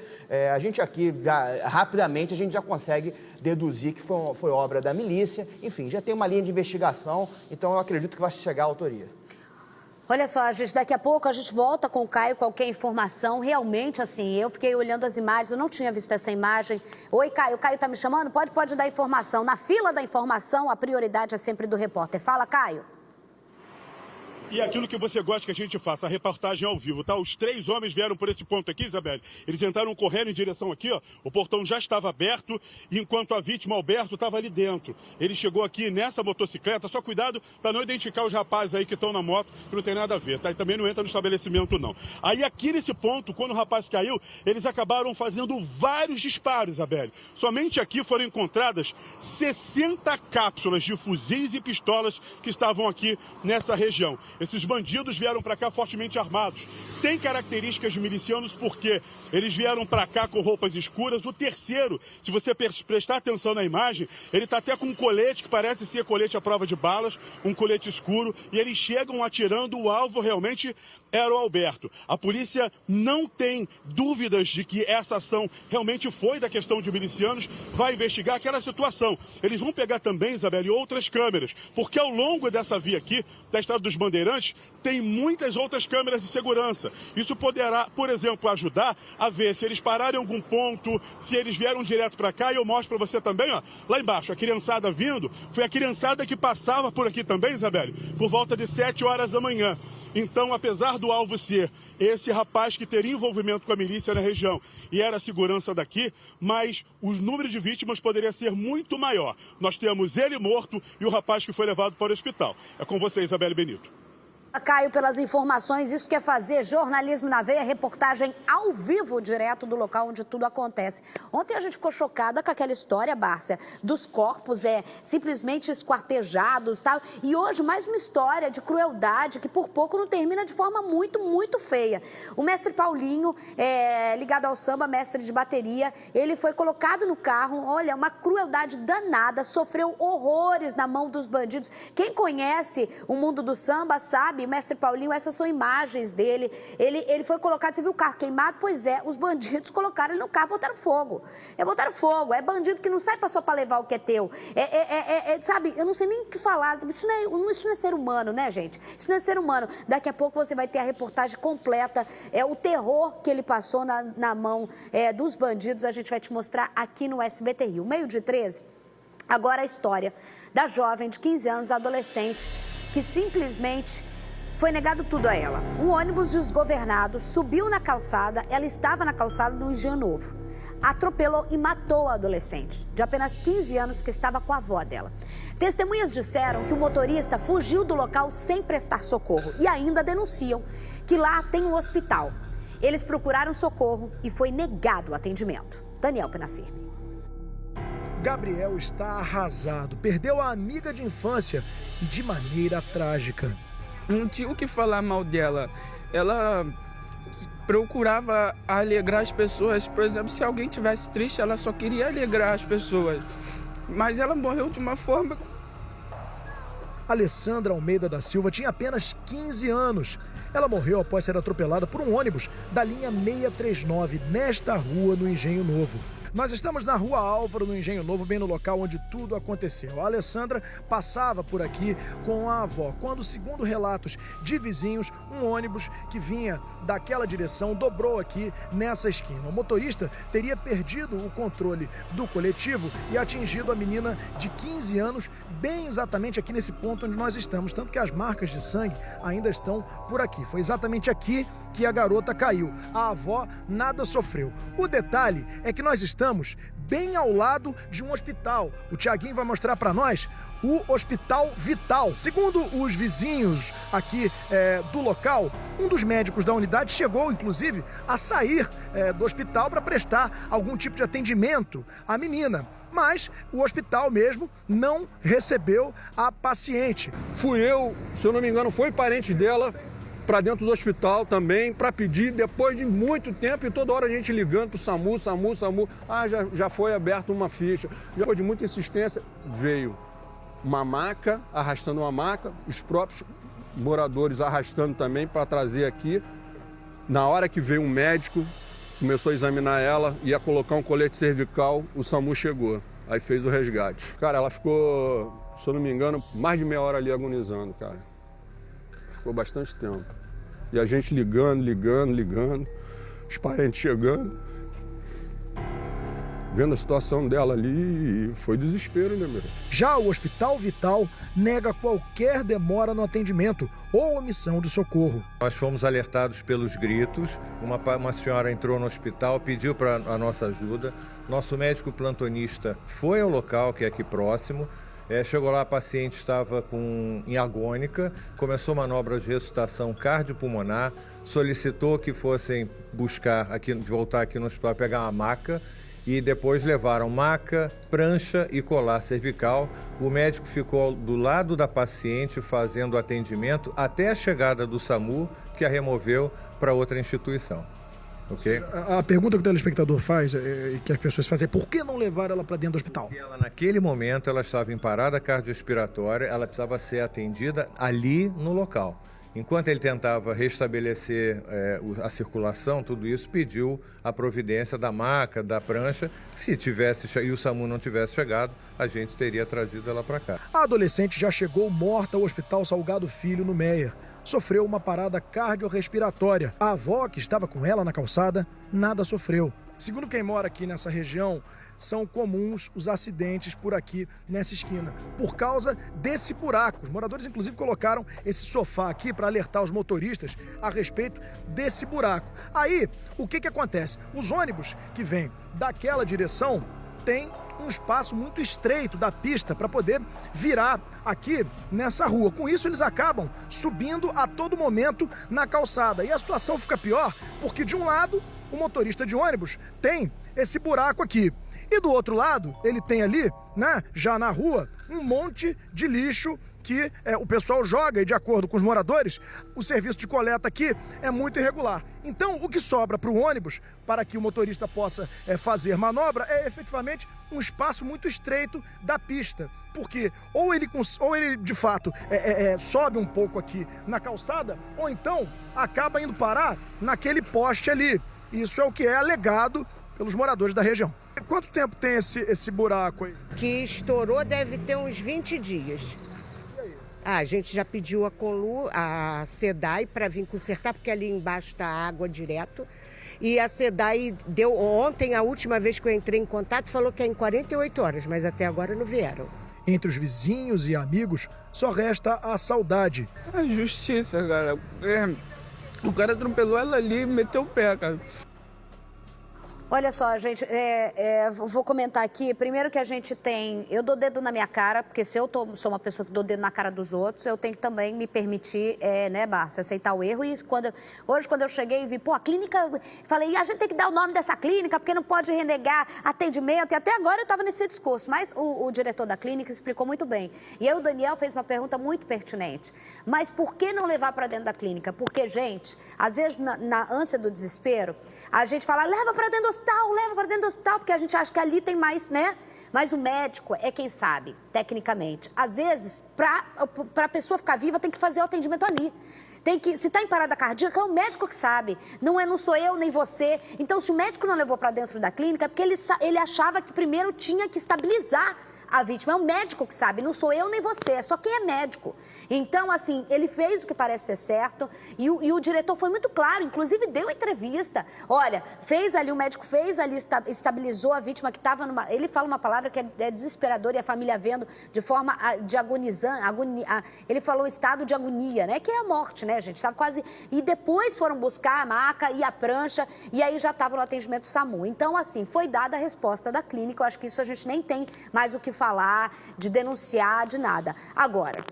C: a gente aqui, rapidamente, a gente já consegue deduzir que foi obra da milícia. Enfim, já tem uma linha de investigação, então eu acredito que vai chegar a autoria.
A: Olha só, gente, daqui a pouco a gente volta com o Caio, qualquer informação. Realmente, assim, eu fiquei olhando as imagens, eu não tinha visto essa imagem. Oi, Caio, o Caio tá me chamando? Pode dar informação. Na fila da informação, a prioridade é sempre do repórter. Fala, Caio.
G: E aquilo que você gosta que a gente faça, a reportagem ao vivo, tá? Os 3 homens vieram por esse ponto aqui, Isabelle. Eles entraram correndo em direção aqui, ó. O portão já estava aberto, enquanto a vítima, Alberto, estava ali dentro. Ele chegou aqui nessa motocicleta, só cuidado para não identificar os rapazes aí que estão na moto, que não tem nada a ver, tá? E também não entra no estabelecimento, não. Aí aqui nesse ponto, quando o rapaz caiu, eles acabaram fazendo vários disparos, Isabelle. Somente aqui foram encontradas 60 cápsulas de fuzis e pistolas que estavam aqui nessa região. Esses bandidos vieram para cá fortemente armados. Tem características de milicianos porque eles vieram para cá com roupas escuras. O terceiro, se você prestar atenção na imagem, ele está até com um colete que parece ser colete à prova de balas, um colete escuro, e eles chegam atirando. O alvo realmente era o Alberto. A polícia não tem dúvidas de que essa ação realmente foi da questão de milicianos, vai investigar aquela situação. Eles vão pegar também, Isabelle, outras câmeras, porque ao longo dessa via aqui, da Estrada dos Bandeirantes, tem muitas outras câmeras de segurança. Isso poderá, por exemplo, ajudar a ver se eles pararam em algum ponto, se eles vieram direto para cá. E eu mostro para você também, ó, lá embaixo, a criançada vindo, foi a criançada que passava por aqui também, Isabelle, por volta de 7 horas da manhã. Então, apesar do alvo ser esse rapaz que teria envolvimento com a milícia na região e era a segurança daqui, mas o número de vítimas poderia ser muito maior. Nós temos ele morto e o rapaz que foi levado para o hospital. É com você, Isabelle Benito.
A: Caio, pelas informações, isso quer fazer jornalismo na veia, reportagem ao vivo, direto do local onde tudo acontece. Ontem a gente ficou chocada com aquela história, Bárcia, dos corpos simplesmente esquartejados, tal. E hoje mais uma história de crueldade que por pouco não termina de forma muito, muito feia. O mestre Paulinho, ligado ao samba, mestre de bateria, ele foi colocado no carro, olha, uma crueldade danada, sofreu horrores na mão dos bandidos. Quem conhece o mundo do samba sabe, mestre Paulinho, essas são imagens dele. Ele foi colocado, você viu o carro queimado? Pois é, os bandidos colocaram ele no carro, botaram fogo. Botaram fogo, é bandido que não sai só para levar o que é teu. Sabe, eu não sei nem o que falar, isso não é ser humano, né, gente? Isso não é ser humano. Daqui a pouco você vai ter a reportagem completa, o terror que ele passou na mão dos bandidos, a gente vai te mostrar aqui no SBT Rio. 12h13, agora a história da jovem de 15 anos, adolescente, que simplesmente foi negado tudo a ela. Um ônibus desgovernado subiu na calçada, ela estava na calçada do Engenho Novo. Atropelou e matou a adolescente, de apenas 15 anos, que estava com a avó dela. Testemunhas disseram que o motorista fugiu do local sem prestar socorro e ainda denunciam que lá tem um hospital. Eles procuraram socorro e foi negado o atendimento. Daniel Penafirme.
H: Gabriel está arrasado, perdeu a amiga de infância e de maneira trágica.
I: Não tinha o que falar mal dela. Ela procurava alegrar as pessoas. Por exemplo, se alguém estivesse triste, ela só queria alegrar as pessoas. Mas ela morreu de uma forma...
H: Alessandra Almeida da Silva tinha apenas 15 anos. Ela morreu após ser atropelada por um ônibus da linha 639, nesta rua, no Engenho Novo. Nós estamos na Rua Álvaro, no Engenho Novo, bem no local onde tudo aconteceu. A Alessandra passava por aqui com a avó, quando, segundo relatos de vizinhos, um ônibus que vinha daquela direção dobrou aqui nessa esquina. O motorista teria perdido o controle do coletivo e atingido a menina de 15 anos, bem exatamente aqui nesse ponto onde nós estamos, tanto que as marcas de sangue ainda estão por aqui. Foi exatamente aqui que a garota caiu. A avó nada sofreu. O detalhe é que nós estamos bem ao lado de um hospital. O Tiaguinho vai mostrar para nós o Hospital Vital. Segundo os vizinhos aqui do local, um dos médicos da unidade chegou, inclusive, a sair do hospital para prestar algum tipo de atendimento à menina. Mas o hospital mesmo não recebeu a paciente.
J: Fui eu, se eu não me engano, foi parente dela para dentro do hospital também, para pedir, depois de muito tempo, e toda hora a gente ligando para o SAMU. Já foi aberta uma ficha. Depois de muita insistência, veio uma maca, arrastando uma maca, os próprios moradores arrastando também para trazer aqui. Na hora que veio um médico, começou a examinar ela, ia colocar um colete cervical, o SAMU chegou, aí fez o resgate. Cara, ela ficou, se eu não me engano, mais de meia hora ali agonizando, cara. Ficou bastante tempo. E a gente ligando, os parentes chegando, vendo a situação dela ali, foi desespero, né, meu?
H: Já o Hospital Vital nega qualquer demora no atendimento ou omissão de socorro.
K: Nós fomos alertados pelos gritos, uma senhora entrou no hospital, pediu para a nossa ajuda, nosso médico plantonista foi ao local, que é aqui próximo, chegou lá, a paciente estava em agônica, começou manobra de ressuscitação cardiopulmonar, solicitou que fossem voltar aqui no hospital, pegar uma maca, e depois levaram maca, prancha e colar cervical. O médico ficou do lado da paciente fazendo o atendimento até a chegada do SAMU, que a removeu para outra instituição. Okay?
H: A pergunta que o telespectador faz, que as pessoas fazem, é por que não levar ela para dentro do hospital?
K: Porque ela, naquele momento, ela estava em parada cardiorrespiratória, ela precisava ser atendida ali no local. Enquanto ele tentava restabelecer a circulação, tudo isso, pediu a providência da maca, da prancha. Se e o SAMU não tivesse chegado, a gente teria trazido ela para cá.
H: A adolescente já chegou morta ao Hospital Salgado Filho, no Meier. Sofreu uma parada cardiorrespiratória. A avó, que estava com ela na calçada, nada sofreu. Segundo quem mora aqui nessa região, são comuns os acidentes por aqui nessa esquina, por causa desse buraco. Os moradores, inclusive, colocaram esse sofá aqui para alertar os motoristas a respeito desse buraco. Aí, o que acontece? Os ônibus que vêm daquela direção têm um espaço muito estreito da pista para poder virar aqui nessa rua. Com isso, eles acabam subindo a todo momento na calçada. E a situação fica pior porque, de um lado, o motorista de ônibus tem esse buraco aqui. E do outro lado, ele tem ali, né, já na rua, um monte de lixo que o pessoal joga, e de acordo com os moradores, o serviço de coleta aqui é muito irregular. Então, o que sobra para o ônibus, para que o motorista possa fazer manobra, é efetivamente um espaço muito estreito da pista. Porque ou ele de fato sobe um pouco aqui na calçada, ou então acaba indo parar naquele poste ali. Isso é o que é alegado pelos moradores da região. Quanto tempo tem esse buraco aí?
L: Que estourou deve ter uns 20 dias. A gente já pediu a SEDAI para vir consertar, porque ali embaixo está água direto. E a SEDAI deu ontem, a última vez que eu entrei em contato, falou que é em 48 horas, mas até agora não vieram.
H: Entre os vizinhos e amigos, só resta a saudade.
I: A justiça, cara. O cara atropelou ela ali e meteu o pé, cara.
A: Olha só, gente, vou comentar aqui. Primeiro que a gente tem... Eu dou dedo na minha cara, porque se eu sou uma pessoa que dou dedo na cara dos outros, eu tenho que também me permitir, né, Barça, aceitar o erro. E hoje, quando eu cheguei e vi, a clínica... Falei, a gente tem que dar o nome dessa clínica, porque não pode renegar atendimento. E até agora eu estava nesse discurso. Mas o diretor da clínica explicou muito bem. E aí o Daniel fez uma pergunta muito pertinente. Mas por que não levar para dentro da clínica? Porque, gente, às vezes, na ânsia do desespero, a gente fala, leva para dentro do leva para dentro do hospital, porque a gente acha que ali tem mais, né? Mas o médico é quem sabe, tecnicamente. Às vezes, para a pessoa ficar viva, tem que fazer o atendimento ali. Se está em parada cardíaca, é o médico que sabe. Não sou eu nem você. Então, se o médico não levou para dentro da clínica, é porque ele achava que primeiro tinha que estabilizar a vítima. É o médico que sabe, não sou eu nem você, é só quem é médico. Então, assim, ele fez o que parece ser certo e o diretor foi muito claro, inclusive deu entrevista. Olha, o médico fez ali, estabilizou a vítima que estava numa... Ele fala uma palavra que é desesperadora e a família vendo de forma de ele falou estado de agonia, né? Que é a morte, né, gente? Estava quase... E depois foram buscar a maca e a prancha e aí já estava no atendimento SAMU. Então, assim, foi dada a resposta da clínica. Eu acho que isso a gente nem tem mais o que falar, de denunciar, de nada. Agora,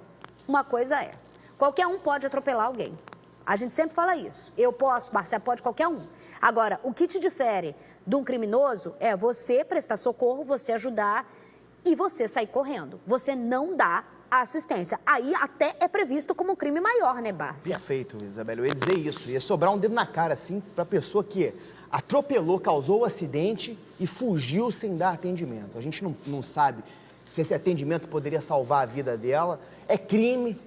A: uma coisa é, qualquer um pode atropelar alguém. A gente sempre fala isso. Eu posso, Marcia pode, qualquer um. Agora, o que te difere de um criminoso é você prestar socorro, você ajudar e você sair correndo. Você não dá a assistência. Aí até é previsto como um crime maior, né, Bárcia?
C: Perfeito, Isabela. Eu ia dizer isso. Ia sobrar um dedo na cara, assim, pra pessoa que atropelou, causou o acidente e fugiu sem dar atendimento. A gente não sabe se esse atendimento poderia salvar a vida dela. É crime.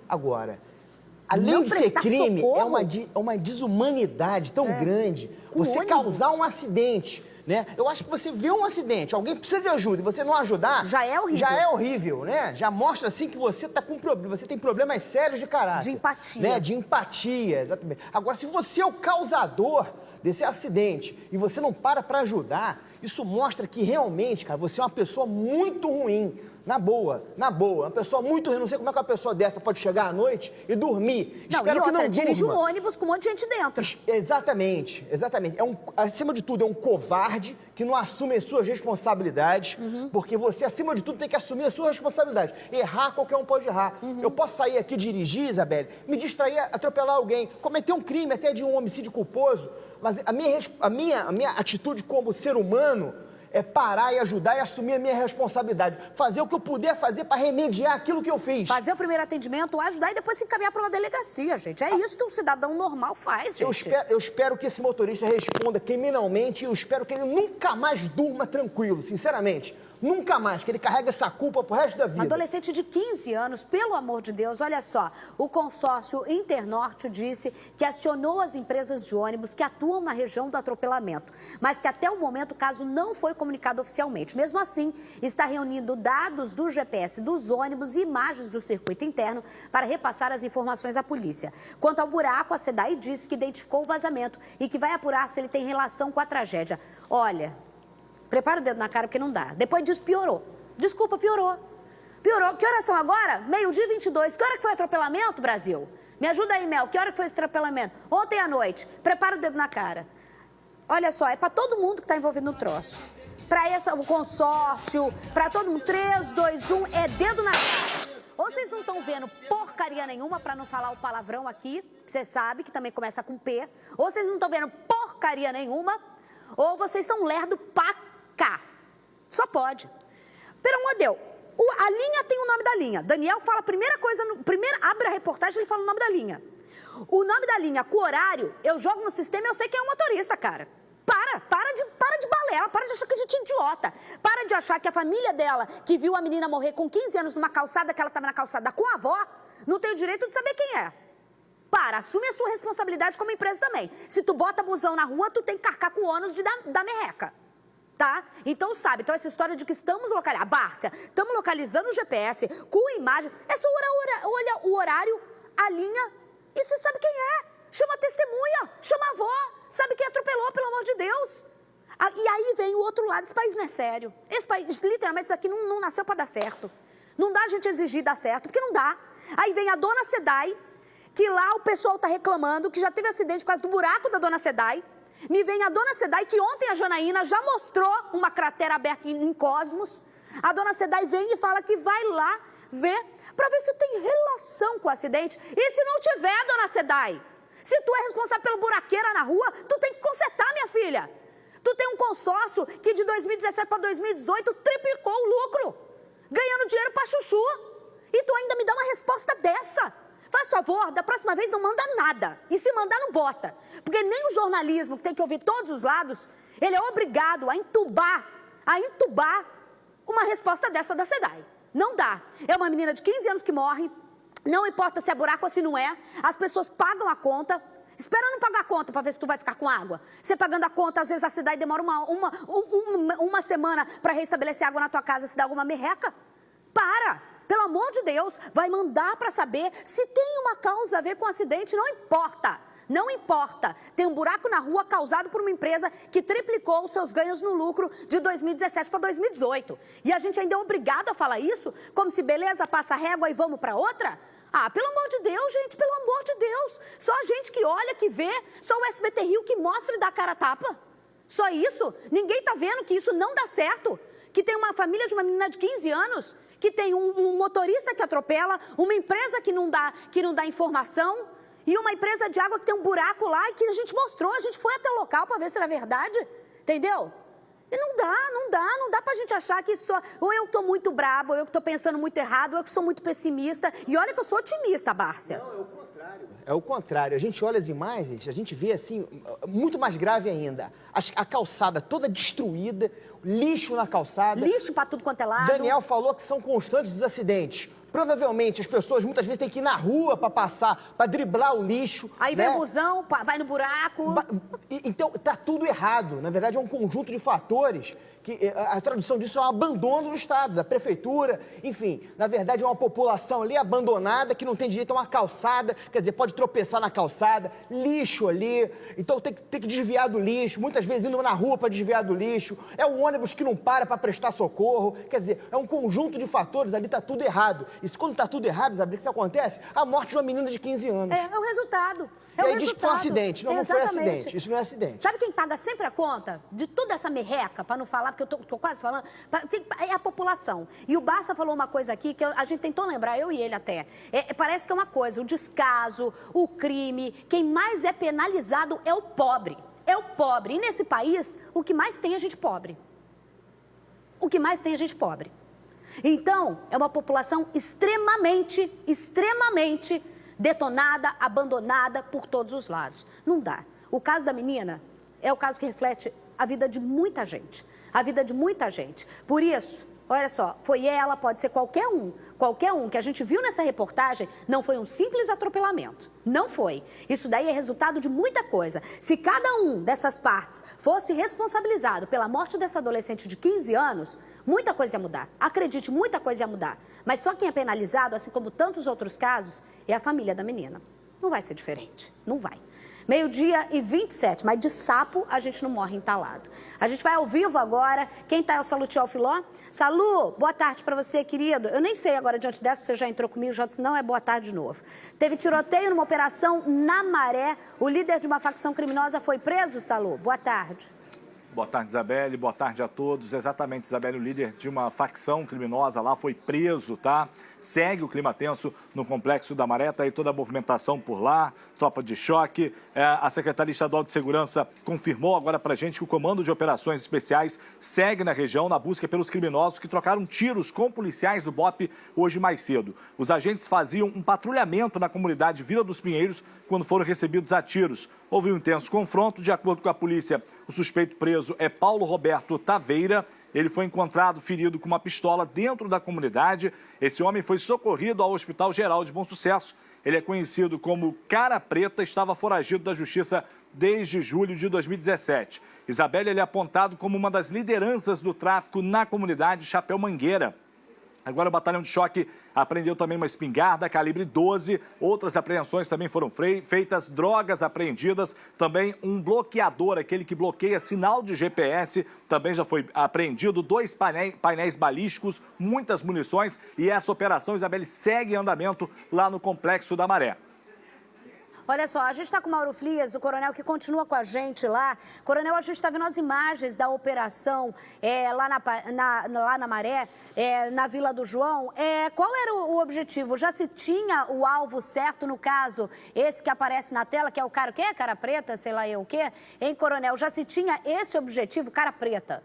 C: Agora, além de ser crime, é uma desumanidade tão grande você causar um acidente, né? Eu acho que você vê um acidente, alguém precisa de ajuda e você não ajudar...
A: Já é horrível.
C: Já é horrível, né? Já mostra, assim, que você tá com problema, você tem problemas sérios de caráter.
A: De empatia.
C: Né? De empatia, exatamente. Agora, se você é o causador desse acidente e você não para ajudar, isso mostra que realmente, cara, você é uma pessoa muito ruim. Na boa, uma pessoa muito ruim. Não sei como é que uma pessoa dessa pode chegar à noite e dormir.
A: Não,
C: Espero
A: e outra,
C: que não
A: dirige
C: durma.
A: um ônibus com um monte de gente dentro.
C: Exatamente. Acima de tudo, é um covarde que não assume as suas responsabilidades, porque você, acima de tudo, tem que assumir as suas responsabilidades. Errar, qualquer um pode errar. Eu posso sair aqui, dirigir, Isabelle, me distrair, atropelar alguém, cometer um crime, até de um homicídio culposo, mas a minha atitude como ser humano é parar e ajudar e assumir a minha responsabilidade. Fazer o que eu puder fazer para remediar aquilo que eu fiz.
A: Fazer o primeiro atendimento, ajudar e depois se encaminhar para uma delegacia, gente. É isso que um cidadão normal faz, gente.
C: Eu espero que esse motorista responda criminalmente e eu espero que ele nunca mais durma tranquilo, sinceramente. Nunca mais, que ele carrega essa culpa pro resto da vida.
A: Adolescente de 15 anos, pelo amor de Deus, olha só. O consórcio Internorte disse que acionou as empresas de ônibus que atuam na região do atropelamento, mas que até o momento o caso não foi comunicado oficialmente. Mesmo assim, está reunindo dados do GPS dos ônibus e imagens do circuito interno para repassar as informações à polícia. Quanto ao buraco, a SEDAI disse que identificou o vazamento e que vai apurar se ele tem relação com a tragédia. Olha... Prepara o dedo na cara porque não dá. Depois disso piorou. Desculpa, piorou. Piorou. Que horas são agora? 12h22. Que hora que foi o atropelamento, Brasil? Me ajuda aí, Mel. Que hora que foi esse atropelamento? Ontem à noite. Prepara o dedo na cara. Olha só, é para todo mundo que está envolvido no troço. Para o consórcio, para todo mundo. 3, 2, 1, é dedo na cara. Ou vocês não estão vendo porcaria nenhuma, para não falar o palavrão aqui, que você sabe, que também começa com P. Ou vocês não estão vendo porcaria nenhuma, ou vocês são lerdo pra cá. Só pode. Pelo amor de Deus, a linha tem o nome da linha. Daniel fala a primeira coisa, abre a reportagem, ele fala o nome da linha. O nome da linha com o horário, eu jogo no sistema e eu sei quem é o motorista, cara. Para de balela, para de achar que a gente é idiota. Para de achar que a família dela, que viu a menina morrer com 15 anos numa calçada, que ela estava na calçada com a avó, não tem o direito de saber quem é. Assume a sua responsabilidade como empresa também. Se tu bota busão na rua, tu tem que carcar com o ônus da merreca. Tá? Então, sabe, essa história de que estamos localizando, Bárcia, estamos localizando o GPS com imagem, é só olha o horário, a linha, e você sabe quem é. Chama a testemunha, chama a avó, sabe quem atropelou, pelo amor de Deus. E aí vem o outro lado, esse país não é sério. Esse país, literalmente, isso aqui não nasceu para dar certo. Não dá a gente exigir dar certo, porque não dá. Aí vem a dona SEDAI, que lá o pessoal está reclamando, que já teve acidente por causa do buraco da dona SEDAI. Me vem a dona SEDAI, que ontem a Janaína já mostrou uma cratera aberta em Cosmos. A dona SEDAI vem e fala que vai lá ver, para ver se tem relação com o acidente. E se não tiver, dona SEDAI, se tu é responsável pela buraqueira na rua, tu tem que consertar, minha filha. Tu tem um consórcio que de 2017 para 2018 triplicou o lucro, ganhando dinheiro para chuchu. E tu ainda me dá uma resposta dessa? Faz favor, da próxima vez não manda nada. E se mandar, não bota. Porque nem o jornalismo, que tem que ouvir todos os lados, ele é obrigado a entubar uma resposta dessa da SEDAI. Não dá. É uma menina de 15 anos que morre, Não importa se é buraco ou se não é, as pessoas pagam a conta, esperando pagar a conta para ver se tu vai ficar com água. Você pagando a conta, às vezes a cidade demora uma semana para restabelecer água na tua casa, se dá alguma merreca. Para! Pelo amor de Deus, vai mandar para saber se tem uma causa a ver com o acidente, não importa. Não importa, tem um buraco na rua causado por uma empresa que triplicou os seus ganhos no lucro de 2017 para 2018. E a gente ainda é obrigado a falar isso, como se beleza, passa a régua e vamos para outra? Ah, pelo amor de Deus, gente, pelo amor de Deus. Só a gente que olha, que vê, só o SBT Rio que mostra e dá cara a tapa. Só isso? Ninguém tá vendo que isso não dá certo? Que tem uma família de uma menina de 15 anos, que tem um motorista que atropela, uma empresa que não dá informação, e uma empresa de água que tem um buraco lá e que a gente mostrou, a gente foi até o local para ver se era verdade, entendeu? E não dá pra gente achar que só, ou eu tô muito brabo, ou eu que tô pensando muito errado, ou eu que sou muito pessimista, e olha que eu sou otimista, Bárcia.
C: Não, é o contrário. É o contrário, a gente olha as imagens, a gente vê assim, muito mais grave ainda, a calçada toda destruída, lixo na calçada.
A: Lixo pra tudo quanto é lado.
C: Daniel falou que são constantes os acidentes. Provavelmente as pessoas muitas vezes têm que ir na rua para passar, para driblar o lixo.
A: Aí vem o busão, vai no buraco.
C: Então tá tudo errado. Na verdade é um conjunto de fatores que a tradução disso é um abandono do Estado, da prefeitura, enfim. Na verdade é uma população ali abandonada que não tem direito a uma calçada, quer dizer, pode tropeçar na calçada, lixo ali, então tem que desviar do lixo, muitas vezes indo na rua para desviar do lixo, é o ônibus que não para prestar socorro, quer dizer, é um conjunto de fatores, ali tá tudo errado. E quando tá tudo errado, sabe o que acontece? A morte de uma menina de 15 anos.
A: É o resultado.
C: E aí diz que foi um acidente. Não, não foi acidente. Isso não é acidente.
A: Sabe quem paga sempre a conta de toda essa merreca, para não falar, porque eu tô quase falando, é a população. E o Barça falou uma coisa aqui que a gente tentou lembrar, eu e ele até. Parece que é uma coisa, o descaso, o crime, quem mais é penalizado é o pobre. É o pobre. E nesse país, o que mais tem é gente pobre. O que mais tem é gente pobre. Então, é uma população extremamente detonada, abandonada por todos os lados. Não dá. O caso da menina é o caso que reflete a vida de muita gente. A vida de muita gente. Por isso, olha só, foi ela, pode ser qualquer um que a gente viu nessa reportagem, não foi um simples atropelamento. Não foi. Isso daí é resultado de muita coisa. Se cada um dessas partes fosse responsabilizado pela morte dessa adolescente de 15 anos, muita coisa ia mudar. Acredite, muita coisa ia mudar. Mas só quem é penalizado, assim como tantos outros casos, é a família da menina. Não vai ser diferente. Não vai. 12h27, mas de sapo a gente não morre entalado. A gente vai ao vivo agora. Quem tá é o Salutiel Filó? Salu, boa tarde para você, querido. Eu nem sei agora, diante dessa, você já entrou comigo, já disse, não, é boa tarde de novo. Teve tiroteio numa operação na Maré. O líder de uma facção criminosa foi preso, Salu? Boa tarde.
M: Boa tarde, Isabelle. Boa tarde a todos. Exatamente, Isabelle, o líder de uma facção criminosa lá foi preso, tá? Segue o clima tenso no Complexo da Maré, tá aí toda a movimentação por lá, tropa de choque. A Secretaria Estadual de Segurança confirmou agora pra gente que o Comando de Operações Especiais segue na região na busca pelos criminosos que trocaram tiros com policiais do BOPE hoje mais cedo. Os agentes faziam um patrulhamento na comunidade Vila dos Pinheiros quando foram recebidos a tiros. Houve um intenso confronto. De acordo com a polícia, o suspeito preso é Paulo Roberto Taveira. Ele foi encontrado ferido com uma pistola dentro da comunidade. Esse homem foi socorrido ao Hospital Geral de Bom Sucesso. Ele é conhecido como Cara Preta, estava foragido da Justiça desde julho de 2017. Isabelle, ele é apontado como uma das lideranças do tráfico na comunidade Chapéu Mangueira. Agora o Batalhão de Choque apreendeu também uma espingarda calibre 12, outras apreensões também foram feitas, drogas apreendidas, também um bloqueador, aquele que bloqueia sinal de GPS, também já foi apreendido, 2 painéis balísticos, muitas munições e essa operação, Isabelle, segue em andamento lá no Complexo da Maré.
A: Olha só, a gente está com o Mauro Frias, o coronel que continua com a gente lá. Coronel, a gente está vendo as imagens da operação lá na Maré, na Vila do João. Qual era o objetivo? Já se tinha o alvo certo, no caso, esse que aparece na tela, que é o cara, o quê? Cara Preta, sei lá eu o quê? Hein, coronel, já se tinha esse objetivo, Cara Preta?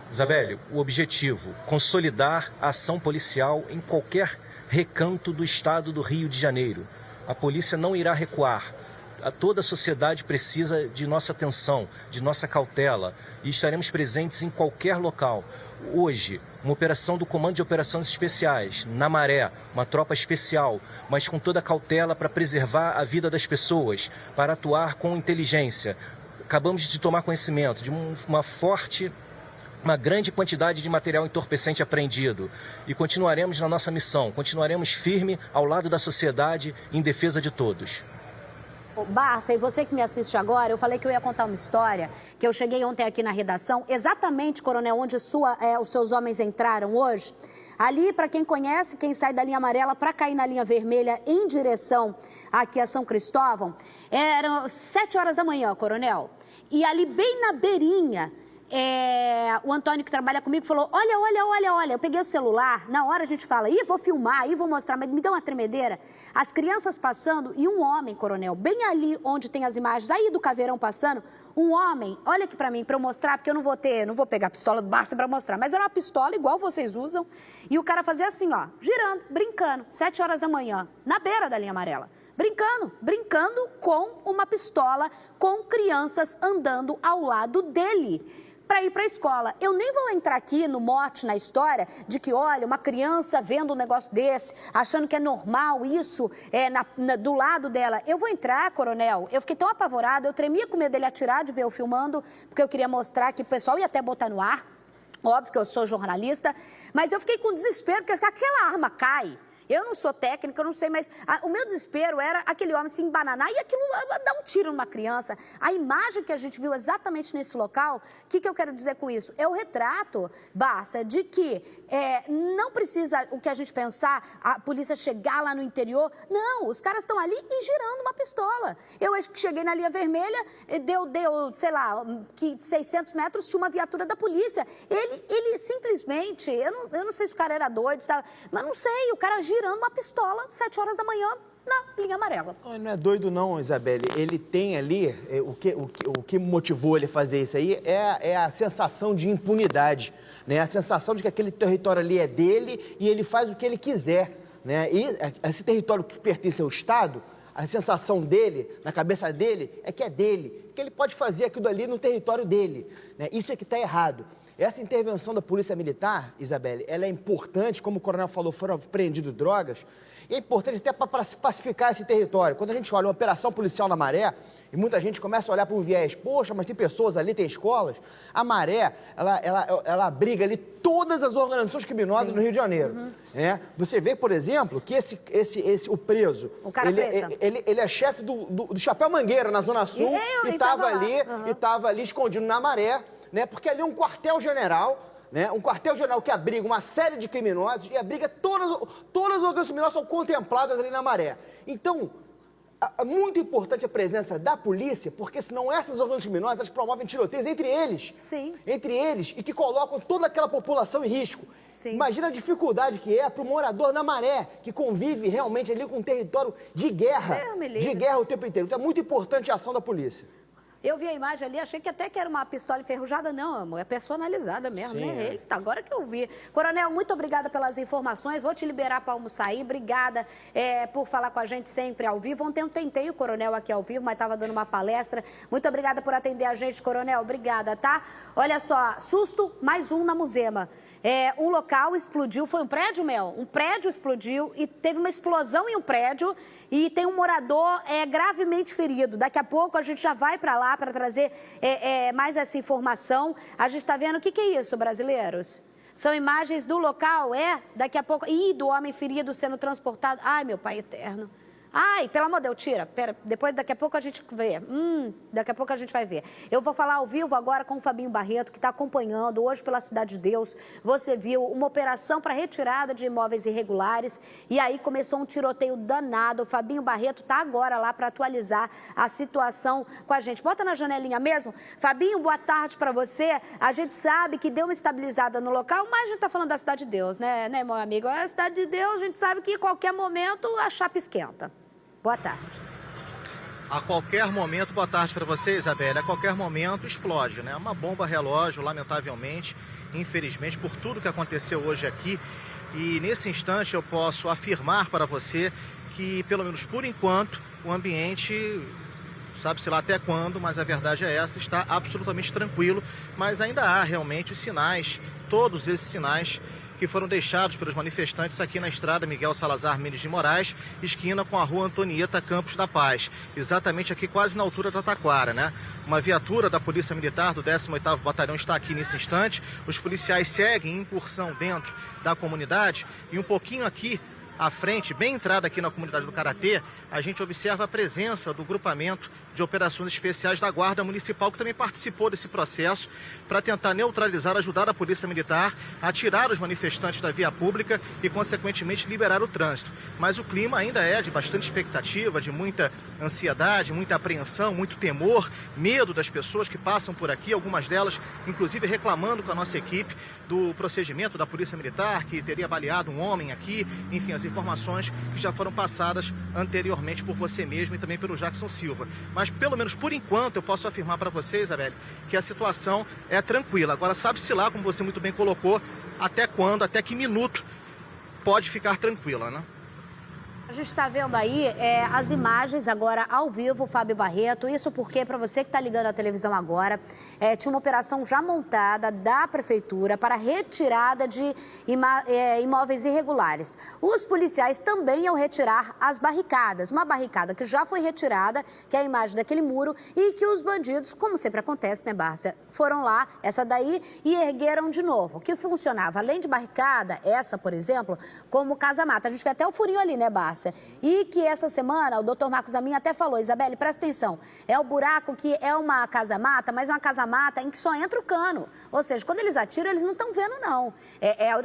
F: Isabelle, o objetivo, consolidar a ação policial em qualquer recanto do estado do Rio de Janeiro. A polícia não irá recuar. Toda a sociedade precisa de nossa atenção, de nossa cautela e estaremos presentes em qualquer local. hoje uma operação do Comando de Operações Especiais, na Maré, uma tropa especial, mas com toda a cautela para preservar a vida das pessoas, para atuar com inteligência. Acabamos de tomar conhecimento de uma grande quantidade de material entorpecente apreendido e continuaremos na nossa missão, continuaremos firme ao lado da sociedade em defesa de todos.
A: Barça, e você que me assiste agora, eu falei que eu ia contar uma história, que eu cheguei ontem aqui na redação, exatamente, coronel, onde os seus homens entraram hoje. Ali, para quem conhece, quem sai da linha amarela para cair na linha vermelha em direção aqui a São Cristóvão, eram 7 horas da manhã, coronel. E ali bem na beirinha, o Antônio que trabalha comigo falou, olha, eu peguei o celular, na hora a gente fala, vou filmar, vou mostrar, mas me dá uma tremedeira. As crianças passando e um homem, coronel, bem ali onde tem as imagens aí do caveirão passando, um homem, olha aqui pra mim, pra eu mostrar, porque eu não vou pegar a pistola do Barça pra mostrar, mas era uma pistola igual vocês usam, e o cara fazia assim, ó, girando, brincando, 7 horas da manhã, na beira da linha amarela. Brincando com uma pistola, com crianças andando ao lado dele para ir para a escola. Eu nem vou entrar aqui no mote, na história, de que, olha, uma criança vendo um negócio desse, achando que é normal isso, do lado dela. Eu vou entrar, coronel, eu fiquei tão apavorada, eu tremia com medo dele atirar de ver eu filmando, porque eu queria mostrar que o pessoal ia até botar no ar, óbvio que eu sou jornalista, mas eu fiquei com desespero, porque aquela arma cai. Eu não sou técnica, eu não sei, mas o meu desespero era aquele homem se embananar e aquilo dar um tiro numa criança. A imagem que a gente viu exatamente nesse local, o que eu quero dizer com isso? É o retrato, Barça, de que não precisa o que a gente pensar, a polícia chegar lá no interior. Não, os caras estão ali e girando uma pistola. Eu acho que cheguei na linha vermelha, deu sei lá, que 600 metros tinha uma viatura da polícia. Ele simplesmente, eu não sei se o cara era doido, sabe? Mas não sei, o cara girando uma pistola 7 horas da manhã na linha amarela.
C: Não é doido não, Isabelle. Ele tem ali, o que motivou ele a fazer isso aí é a sensação de impunidade, né? A sensação de que aquele território ali é dele e ele faz o que ele quiser, né? E esse território que pertence ao Estado, a sensação dele, na cabeça dele, é que é dele, que ele pode fazer aquilo ali no território dele, né? Isso é que está errado. Essa intervenção da Polícia Militar, Isabelle, ela é importante, como o coronel falou, foram apreendidas drogas, e é importante até para pacificar esse território. Quando a gente olha uma operação policial na Maré, e muita gente começa a olhar para um viés, poxa, mas tem pessoas ali, tem escolas, a Maré, ela abriga ali todas as organizações criminosas no Rio de Janeiro. Né? Você vê, por exemplo, que o preso, ele é chefe do Chapéu Mangueira, na Zona Sul, e estava ali escondido na Maré, né? Porque ali é um quartel-general, né? Um quartel-general que abriga uma série de criminosos e abriga todas as organizações criminosas são contempladas ali na Maré. Então, é muito importante a presença da polícia, porque senão essas organizações criminosas elas promovem tiroteios entre eles.
A: Sim.
C: Entre eles, e que colocam toda aquela população em risco. Sim. Imagina a dificuldade que é para o morador na Maré, que convive realmente ali com um território de guerra. De guerra o tempo inteiro. Então é muito importante a ação da polícia.
A: Eu vi a imagem ali, achei que até que era uma pistola enferrujada. Não, amor, é personalizada mesmo,
C: Sim,
A: né? Eita, agora que eu vi. Coronel, muito obrigada pelas informações. Vou te liberar para almoçar aí. Obrigada por falar com a gente sempre ao vivo. Ontem eu tentei o coronel aqui ao vivo, mas estava dando uma palestra. Muito obrigada por atender a gente, coronel. Obrigada, tá? Olha só, susto, mais um na Muzema. Um local explodiu, foi um prédio, Mel? Um prédio explodiu e teve uma explosão em um prédio e tem um morador gravemente ferido. Daqui a pouco a gente já vai para lá para trazer mais essa informação. A gente está vendo, o que é isso, brasileiros? São imagens do local, daqui a pouco... Ih, do homem ferido sendo transportado. Ai, meu pai eterno. Ai, pelo amor de Deus, tira. Pera, daqui a pouco a gente vê. Daqui a pouco a gente vai ver. Eu vou falar ao vivo agora com o Fabinho Barreto, que está acompanhando hoje pela Cidade de Deus. Você viu uma operação para retirada de imóveis irregulares e aí começou um tiroteio danado. O Fabinho Barreto está agora lá para atualizar a situação com a gente. Bota na janelinha mesmo. Fabinho, boa tarde para você. A gente sabe que deu uma estabilizada no local, mas a gente está falando da Cidade de Deus, né, meu amigo? A Cidade de Deus, a gente sabe que em qualquer momento a chapa esquenta. Boa tarde.
N: A qualquer momento, boa tarde para você, Isabelle, a qualquer momento explode, né? Uma bomba relógio, lamentavelmente, infelizmente, por tudo que aconteceu hoje aqui. E nesse instante eu posso afirmar para você que, pelo menos por enquanto, o ambiente, sabe-se lá até quando, mas a verdade é essa, está absolutamente tranquilo, mas ainda há realmente os sinais todos esses sinais que foram deixados pelos manifestantes aqui na estrada Miguel Salazar Mendes de Moraes, esquina com a rua Antonieta Campos da Paz, exatamente aqui quase na altura da Taquara, né? Uma viatura da Polícia Militar do 18º Batalhão está aqui nesse instante, os policiais seguem em incursão dentro da comunidade e um pouquinho aqui à frente, bem entrada aqui na comunidade do Karatê, a gente observa a presença do grupamento de operações especiais da Guarda Municipal, que também participou desse processo para tentar neutralizar, ajudar a Polícia Militar a tirar os manifestantes da via pública e, consequentemente, liberar o trânsito. Mas o clima ainda é de bastante expectativa, de muita ansiedade, muita apreensão, muito temor, medo das pessoas que passam por aqui, algumas delas, inclusive, reclamando com a nossa equipe do procedimento da Polícia Militar, que teria baleado um homem aqui, enfim, as informações que já foram passadas anteriormente por você mesmo e também pelo Jackson Silva. Mas, pelo menos por enquanto, eu posso afirmar para você, Isabelle, que a situação é tranquila. Agora, sabe-se lá, como você muito bem colocou, até quando, até que minuto pode ficar tranquila, né?
A: A gente está vendo aí as imagens agora ao vivo, Fábio Barreto. Isso porque, para você que está ligando a televisão agora, tinha uma operação já montada da Prefeitura para retirada de imóveis irregulares. Os policiais também iam retirar as barricadas. Uma barricada que já foi retirada, que é a imagem daquele muro, e que os bandidos, como sempre acontece, né, Bárcia, foram lá, essa daí, e ergueram de novo. Que funcionava, além de barricada, essa, por exemplo, como casa-mata. A gente vê até o furinho ali, né, Bárcia? E que essa semana, o doutor Marcos Amin até falou, Isabelle, presta atenção, é o buraco que é uma casa-mata, mas é uma casa-mata em que só entra o cano. Ou seja, quando eles atiram, eles não estão vendo, não.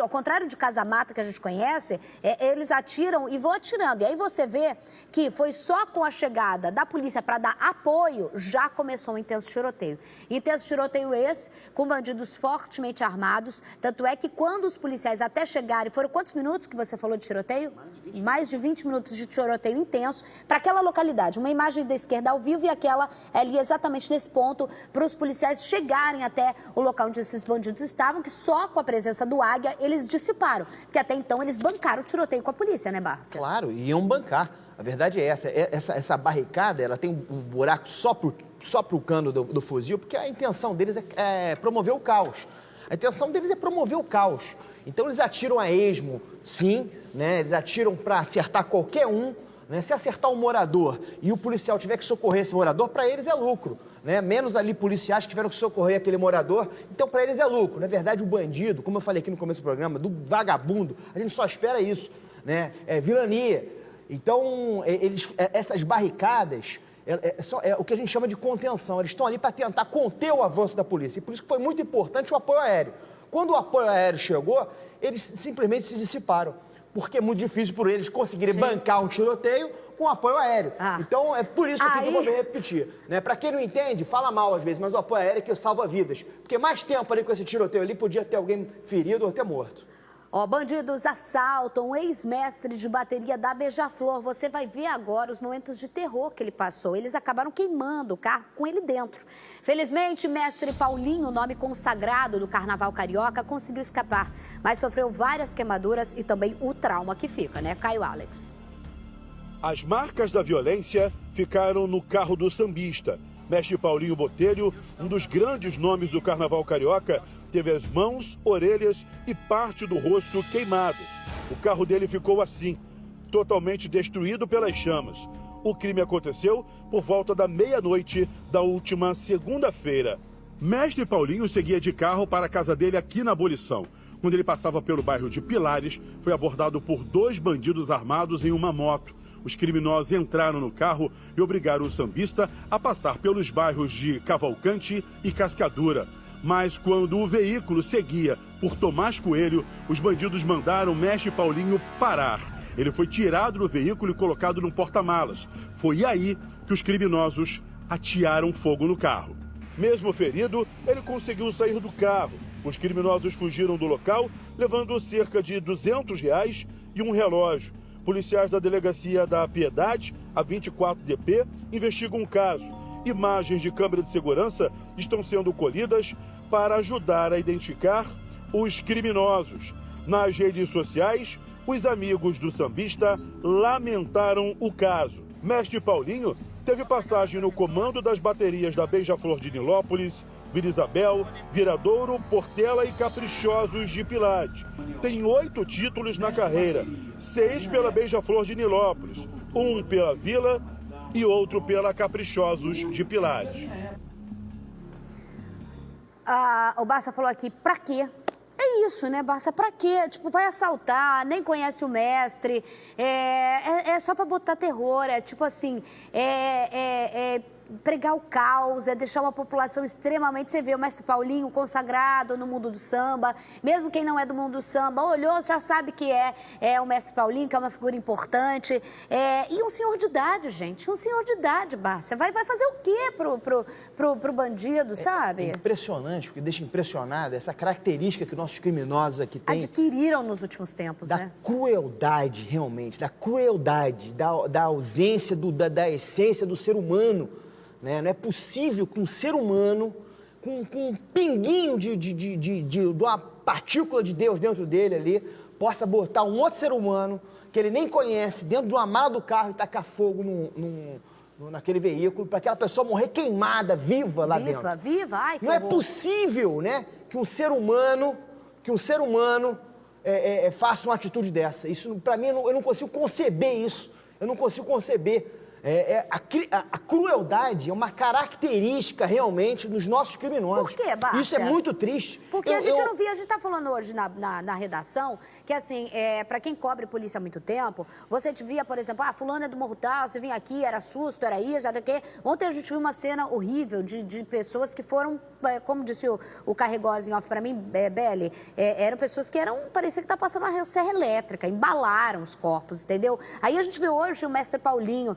A: Ao contrário de casa-mata que a gente conhece, eles atiram e vão atirando. E aí você vê que foi só com a chegada da polícia para dar apoio, já começou um intenso tiroteio. Intenso tiroteio esse, com bandidos fortemente armados, tanto é que quando os policiais até chegarem, foram quantos minutos que você falou de tiroteio? Mais de 20 minutos de tiroteio intenso para aquela localidade. Uma imagem da esquerda ao vivo e aquela ali exatamente nesse ponto para os policiais chegarem até o local onde esses bandidos estavam, que só com a presença do Águia eles dissiparam. Porque até então eles bancaram o tiroteio com a polícia, né, Bárcia?
C: Claro, iam bancar. A verdade é essa barricada, ela tem um buraco só pro cano do fuzil, porque a intenção deles é promover o caos. A intenção deles é promover o caos. Então eles atiram a esmo, sim, né? Eles atiram para acertar qualquer um, né? Se acertar um morador e o policial tiver que socorrer esse morador, para eles é lucro, né? Menos ali policiais que tiveram que socorrer aquele morador, então para eles é lucro. Na verdade, o bandido, como eu falei aqui no começo do programa, do vagabundo, a gente só espera isso, né? É vilania. Então, essas barricadas, é o que a gente chama de contenção. Eles estão ali para tentar conter o avanço da polícia. E por isso que foi muito importante o apoio aéreo. Quando o apoio aéreo chegou, eles simplesmente se dissiparam. Porque é muito difícil por eles conseguirem bancar um tiroteio com apoio aéreo. Então, é por isso que eu vou repetir. Né? Para quem não entende, fala mal às vezes, mas o apoio aéreo é que salva vidas. Porque mais tempo ali com esse tiroteio ali, podia ter alguém ferido ou até morto.
A: Bandidos assaltam um ex-mestre de bateria da Beija-Flor. Você vai ver agora os momentos de terror que ele passou. Eles acabaram queimando o carro com ele dentro. Felizmente, mestre Paulinho, nome consagrado do Carnaval Carioca, conseguiu escapar, mas sofreu várias queimaduras e também o trauma que fica, né, Caio Alex?
G: As marcas da violência ficaram no carro do sambista. Mestre Paulinho Botelho, um dos grandes nomes do Carnaval Carioca, teve as mãos, orelhas e parte do rosto queimados. O carro dele ficou assim, totalmente destruído pelas chamas. O crime aconteceu por volta da meia-noite da última segunda-feira. Mestre Paulinho seguia de carro para a casa dele aqui na Abolição. Quando ele passava pelo bairro de Pilares, foi abordado por 2 bandidos armados em uma moto. Os criminosos entraram no carro e obrigaram o sambista a passar pelos bairros de Cavalcante e Cascadura. Mas quando o veículo seguia por Tomás Coelho, os bandidos mandaram o mestre Paulinho parar. Ele foi tirado do veículo e colocado num porta-malas. Foi aí que os criminosos atearam fogo no carro. Mesmo ferido, ele conseguiu sair do carro. Os criminosos fugiram do local, levando cerca de R$200 e um relógio. Policiais da Delegacia da Piedade, a 24DP, investigam o caso. Imagens de câmera de segurança estão sendo colhidas para ajudar a identificar os criminosos. Nas redes sociais, os amigos do sambista lamentaram o caso. Mestre Paulinho teve passagem no comando das baterias da Beija-Flor de Nilópolis Vila Isabel, Viradouro, Portela e Caprichosos de Pilares. Tem 8 títulos na carreira, 6 pela Beija-Flor de Nilópolis, 1 pela Vila e outro pela Caprichosos de Pilares.
A: O Barça falou aqui, pra quê? É isso, né, Barça? Pra quê? Tipo, vai assaltar, nem conhece o mestre, é só pra botar terror, é tipo assim, pregar o caos, é deixar uma população extremamente... Você vê o mestre Paulinho consagrado no mundo do samba, mesmo quem não é do mundo do samba, olhou, já sabe que é o mestre Paulinho, que é uma figura importante. E um senhor de idade, gente, um senhor de idade, Barça. Vai fazer o quê pro bandido, sabe?
C: É impressionante, o que deixa impressionado essa característica que nossos criminosos aqui têm.
A: Adquiriram nos últimos tempos, né?
C: Da crueldade, realmente, da crueldade, da ausência, da essência do ser humano. Né? Não é possível que um ser humano, com um pinguinho de uma partícula de Deus dentro dele ali, possa botar um outro ser humano que ele nem conhece dentro de uma mala do carro e tacar fogo naquele veículo, para aquela pessoa morrer queimada, viva lá dentro.
A: Viva, ai, que
C: não
A: horror.
C: É possível, né, que um ser humano faça uma atitude dessa. Isso, para mim, eu não consigo conceber isso. Eu não consigo conceber. A crueldade é uma característica realmente dos nossos criminosos.
A: Por quê, Bárcia?
C: Isso é muito triste.
A: Porque a gente não via, a gente tá falando hoje na redação, que assim, para quem cobre polícia há muito tempo, você te via, por exemplo, fulano é do Morro Tal, você vinha aqui, era susto, era isso, era o quê. Ontem a gente viu uma cena horrível de pessoas que foram, como disse o Carregosa em off pra mim, Beli, eram pessoas que parecia que tá passando uma serra elétrica, embalaram os corpos, entendeu? Aí a gente vê hoje o mestre Paulinho.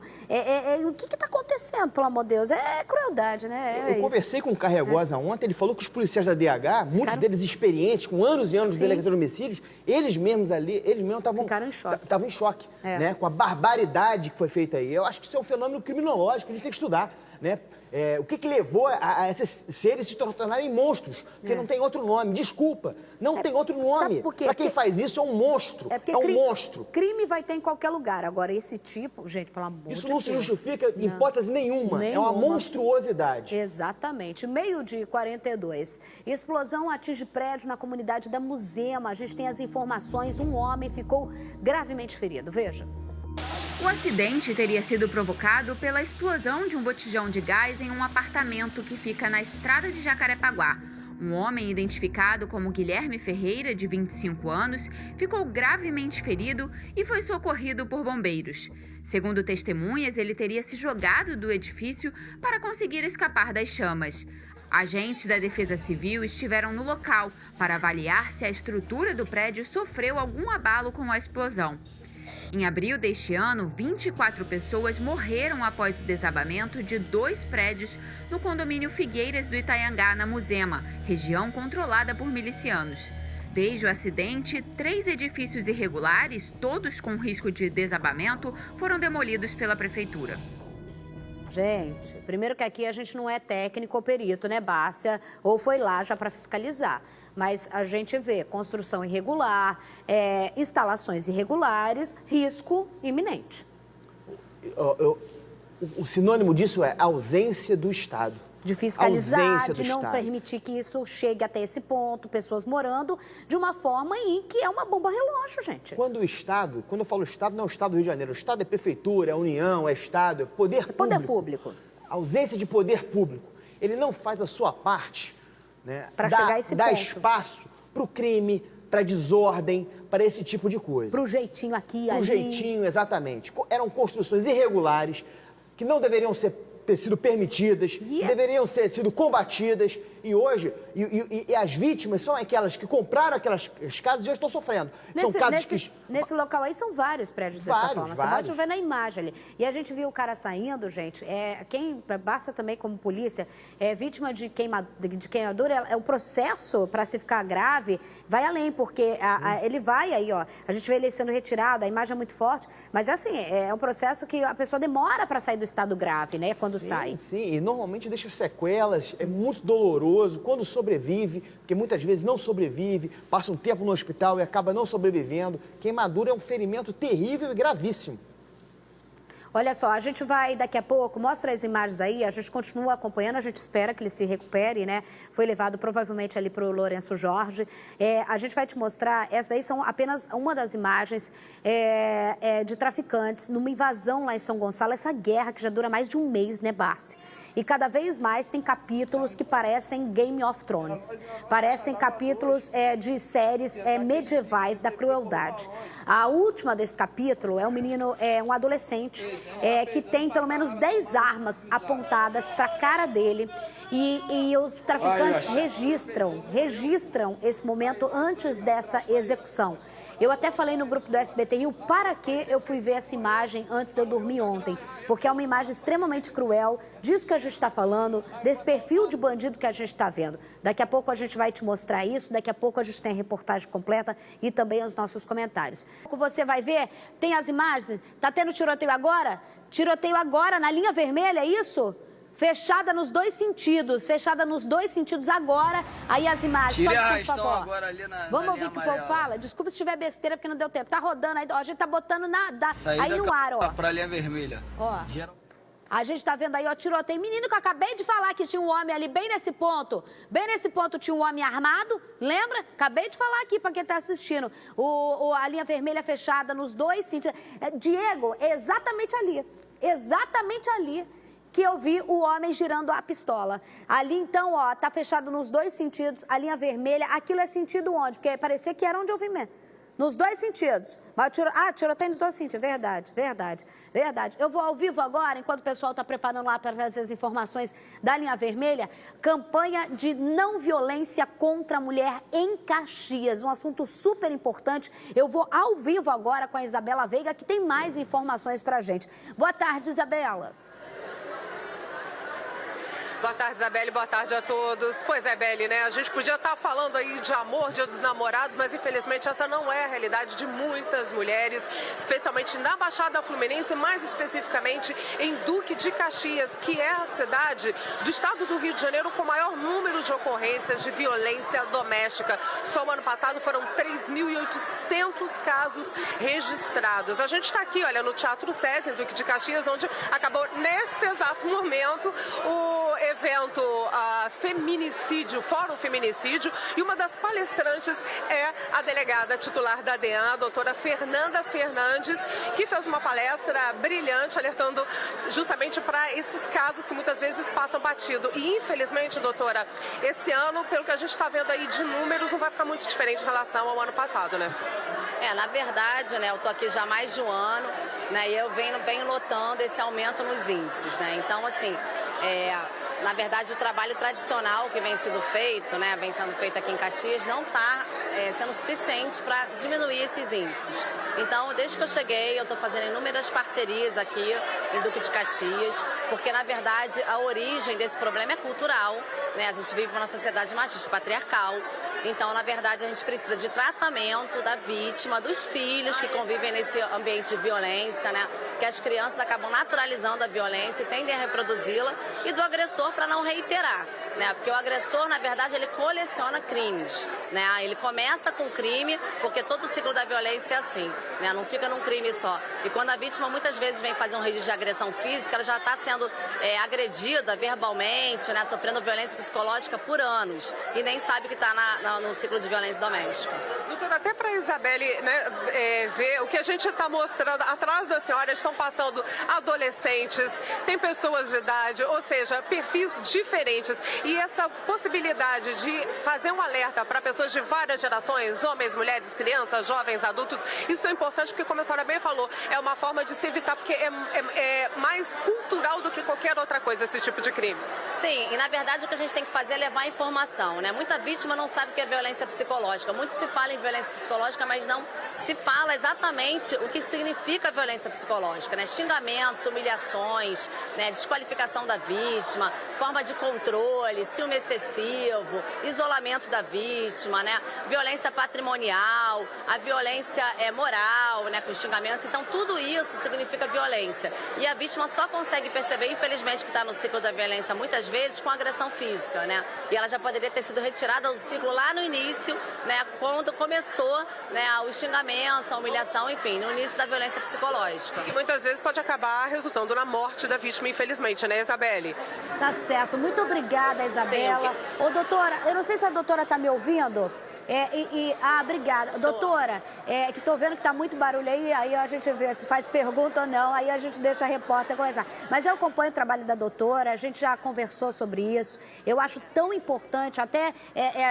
A: O que está acontecendo, pelo amor de Deus? É crueldade, né?
C: Eu conversei com o Carregosa ontem, ele falou que os policiais da DH, muitos deles experientes, com anos e anos de delegacia de homicídios, eles mesmos
A: ficaram em choque.
C: Estavam em choque, né? Com a barbaridade que foi feita aí. Eu acho que isso é um fenômeno criminológico que a gente tem que estudar, né? O que levou a esses seres se tornarem monstros? Porque não tem outro nome. Desculpa, não tem outro nome. Para quem faz isso é um monstro. É um monstro.
A: Crime vai ter em qualquer lugar. Agora, esse tipo, gente, pelo amor de Deus.
C: Isso não se justifica em hipótese nenhuma. É uma monstruosidade.
A: Exatamente. 12:42. Explosão atinge prédio na comunidade da Muzema. A gente tem as informações. Um homem ficou gravemente ferido. Veja.
O: O acidente teria sido provocado pela explosão de um botijão de gás em um apartamento que fica na estrada de Jacarepaguá. Um homem identificado como Guilherme Ferreira, de 25 anos, ficou gravemente ferido e foi socorrido por bombeiros. Segundo testemunhas, ele teria se jogado do edifício para conseguir escapar das chamas. Agentes da Defesa Civil estiveram no local para avaliar se a estrutura do prédio sofreu algum abalo com a explosão. Em abril deste ano, 24 pessoas morreram após o desabamento de 2 prédios no condomínio Figueiras do Itaiangá, na Muzema, região controlada por milicianos. Desde o acidente, 3 edifícios irregulares, todos com risco de desabamento, foram demolidos pela prefeitura.
A: Gente, primeiro que aqui a gente não é técnico ou perito, né, Bárcia? Ou foi lá já para fiscalizar. Mas a gente vê construção irregular, instalações irregulares, risco iminente.
C: O sinônimo disso é ausência do Estado.
A: De fiscalizar, de não permitir que isso chegue até esse ponto, pessoas morando de uma forma em que é uma bomba relógio, gente.
C: Quando o Estado, quando eu falo Estado, não é o Estado do Rio de Janeiro, o Estado é prefeitura, é União, é Estado, é poder público.
A: Poder público.
C: Ausência de poder público. Ele não faz a sua parte, né,
A: para chegar a esse ponto.
C: Dá espaço para o crime, para a desordem, para esse tipo de coisa.
A: Para o jeitinho aqui, ali.
C: Para o jeitinho, exatamente. Eram construções irregulares que não deveriam ter sido permitidas, deveriam ter sido combatidas, e hoje, e as vítimas são aquelas que compraram aquelas casas e hoje estão sofrendo.
A: Nesse local aí são vários prédios dessa forma, você pode ver na imagem ali. E a gente viu o cara saindo, gente, quem basta também como polícia, vítima de queimadura, o processo para se ficar grave vai além, porque ele vai aí, ó, a gente vê ele sendo retirado, a imagem é muito forte, mas assim, é um processo que a pessoa demora para sair do estado grave, né, quando sai.
C: Sim, e normalmente deixa sequelas, é muito doloroso quando sobrevive, porque muitas vezes não sobrevive, passa um tempo no hospital e acaba não sobrevivendo. Queimadura é um ferimento terrível e gravíssimo.
A: Olha só, a gente vai daqui a pouco, mostra as imagens aí, a gente continua acompanhando, a gente espera que ele se recupere, né? Foi levado provavelmente ali para o Lourenço Jorge. A gente vai te mostrar, essas daí são apenas uma das imagens de traficantes numa invasão lá em São Gonçalo, essa guerra que já dura mais de um mês, né, Barsi? E cada vez mais tem capítulos que parecem Game of Thrones, parecem capítulos de séries medievais da crueldade. A última desse capítulo é um menino, um adolescente, que tem pelo menos 10 armas apontadas para a cara dele e os traficantes registram esse momento antes dessa execução. Eu até falei no grupo do SBT Rio para que eu fui ver essa imagem antes de eu dormir ontem, porque é uma imagem extremamente cruel disso que a gente está falando, desse perfil de bandido que a gente está vendo. Daqui a pouco a gente vai te mostrar isso, daqui a pouco a gente tem a reportagem completa e também os nossos comentários. Você vai ver, tem as imagens, tá tendo tiroteio agora? Tiroteio agora na linha vermelha, é isso? Fechada nos dois sentidos agora. Aí as imagens,
P: Tire
A: só
P: a
A: por favor.
P: agora ali
A: Vamos ouvir o que o povo fala? Desculpa se tiver besteira, porque não deu tempo. Tá rodando aí, ó, a gente tá botando aí no ar, ó.
P: Pra linha vermelha.
A: Ó. A gente tá vendo aí, ó, tiroteio. Menino, que eu acabei de falar que tinha um homem ali, bem nesse ponto. Bem nesse ponto tinha um homem armado, lembra? Acabei de falar aqui pra quem tá assistindo. A linha vermelha fechada nos dois sentidos. Diego, é exatamente ali que eu vi o homem girando a pistola. Ali, então, ó, tá fechado nos dois sentidos, a linha vermelha. Aquilo é sentido onde? Porque parecia que era onde eu vi mesmo. Nos dois sentidos. Mas tiroteio nos dois sentidos. Verdade. Eu vou ao vivo agora, enquanto o pessoal está preparando lá para trazer as informações da linha vermelha. Campanha de não violência contra a mulher em Caxias. Um assunto super importante. Eu vou ao vivo agora com a Isabela Veiga, que tem mais informações para a gente. Boa tarde, Isabela.
Q: Boa tarde, Isabelle. Boa tarde a todos. Pois é, Beli, né? A gente podia estar falando aí de amor, Dia dos Namorados, mas infelizmente essa não é a realidade de muitas mulheres, especialmente na Baixada Fluminense, mais especificamente em Duque de Caxias, que é a cidade do estado do Rio de Janeiro com o maior número de ocorrências de violência doméstica. Só no ano passado foram 3.800 casos registrados. A gente está aqui, olha, no Teatro SESI, em Duque de Caxias, onde acabou nesse exato momento o evento Feminicídio, Fórum Feminicídio, e uma das palestrantes é a delegada titular da DEAN, a doutora Fernanda Fernandes, que fez uma palestra brilhante, alertando justamente para esses casos que muitas vezes passam batido. E infelizmente, doutora, esse ano, pelo que a gente está vendo aí de números, não vai ficar muito diferente em relação ao ano passado, né?
R: Na verdade, né, eu estou aqui já há mais de um ano, né, e eu venho notando esse aumento nos índices, né? Então, assim, na verdade, o trabalho tradicional que vem sendo feito, né, vem sendo feito aqui em Caxias, não está sendo suficiente para diminuir esses índices. Então, desde que eu cheguei, eu estou fazendo inúmeras parcerias aqui em Duque de Caxias, porque, na verdade, a origem desse problema é cultural, né? A gente vive numa sociedade machista, patriarcal. Então, na verdade, a gente precisa de tratamento da vítima, dos filhos que convivem nesse ambiente de violência, né? Que as crianças acabam naturalizando a violência e tendem a reproduzi-la, e do agressor para não reiterar, né? Porque o agressor, na verdade, ele coleciona crimes, né? Ele começa com crime, porque todo o ciclo da violência é assim, né? Não fica num crime só. E quando a vítima muitas vezes vem fazer um registro de agressão física, ela já está sendo agredida verbalmente, né? Sofrendo violência psicológica por anos e nem sabe que está no ciclo de violência doméstica.
Q: Doutora, até para a Isabelle, né, ver o que a gente está mostrando atrás da senhora, estão passando adolescentes, tem pessoas de idade, ou seja, perfis diferentes. E essa possibilidade de fazer um alerta para pessoas de várias gerações, homens, mulheres, crianças, jovens, adultos, isso é importante porque, como a senhora bem falou, é uma forma de se evitar, porque é mais cultural do que qualquer outra coisa esse tipo de crime.
R: Sim, e na verdade o que a gente tem que fazer é levar informação, né? Muita vítima não sabe o que é violência psicológica. Muito se fala em violência psicológica, mas não se fala exatamente o que significa violência psicológica, né? Xingamentos, humilhações, né? Desqualificação da vítima, forma de controle, ciúme excessivo, isolamento da vítima, né? Violência patrimonial, a violência moral, né? Com xingamentos. Então, tudo isso significa violência. E a vítima só consegue perceber, infelizmente, que está no ciclo da violência muitas vezes com agressão física, né? E ela já poderia ter sido retirada do ciclo lá no início, né? Quando começou, né, os xingamentos, a humilhação, enfim, no início da violência psicológica.
Q: E muitas vezes pode acabar resultando na morte da vítima, infelizmente, né, Isabelle?
A: Tá certo. Muito obrigada, Isabela.
Q: Sim,
A: Ô, doutora, eu não sei se a doutora tá me ouvindo. Obrigada. Doutora, que tô vendo que tá muito barulho aí a gente vê se faz pergunta ou não, aí a gente deixa a repórter conversar. Mas eu acompanho o trabalho da doutora, a gente já conversou sobre isso. Eu acho tão importante, até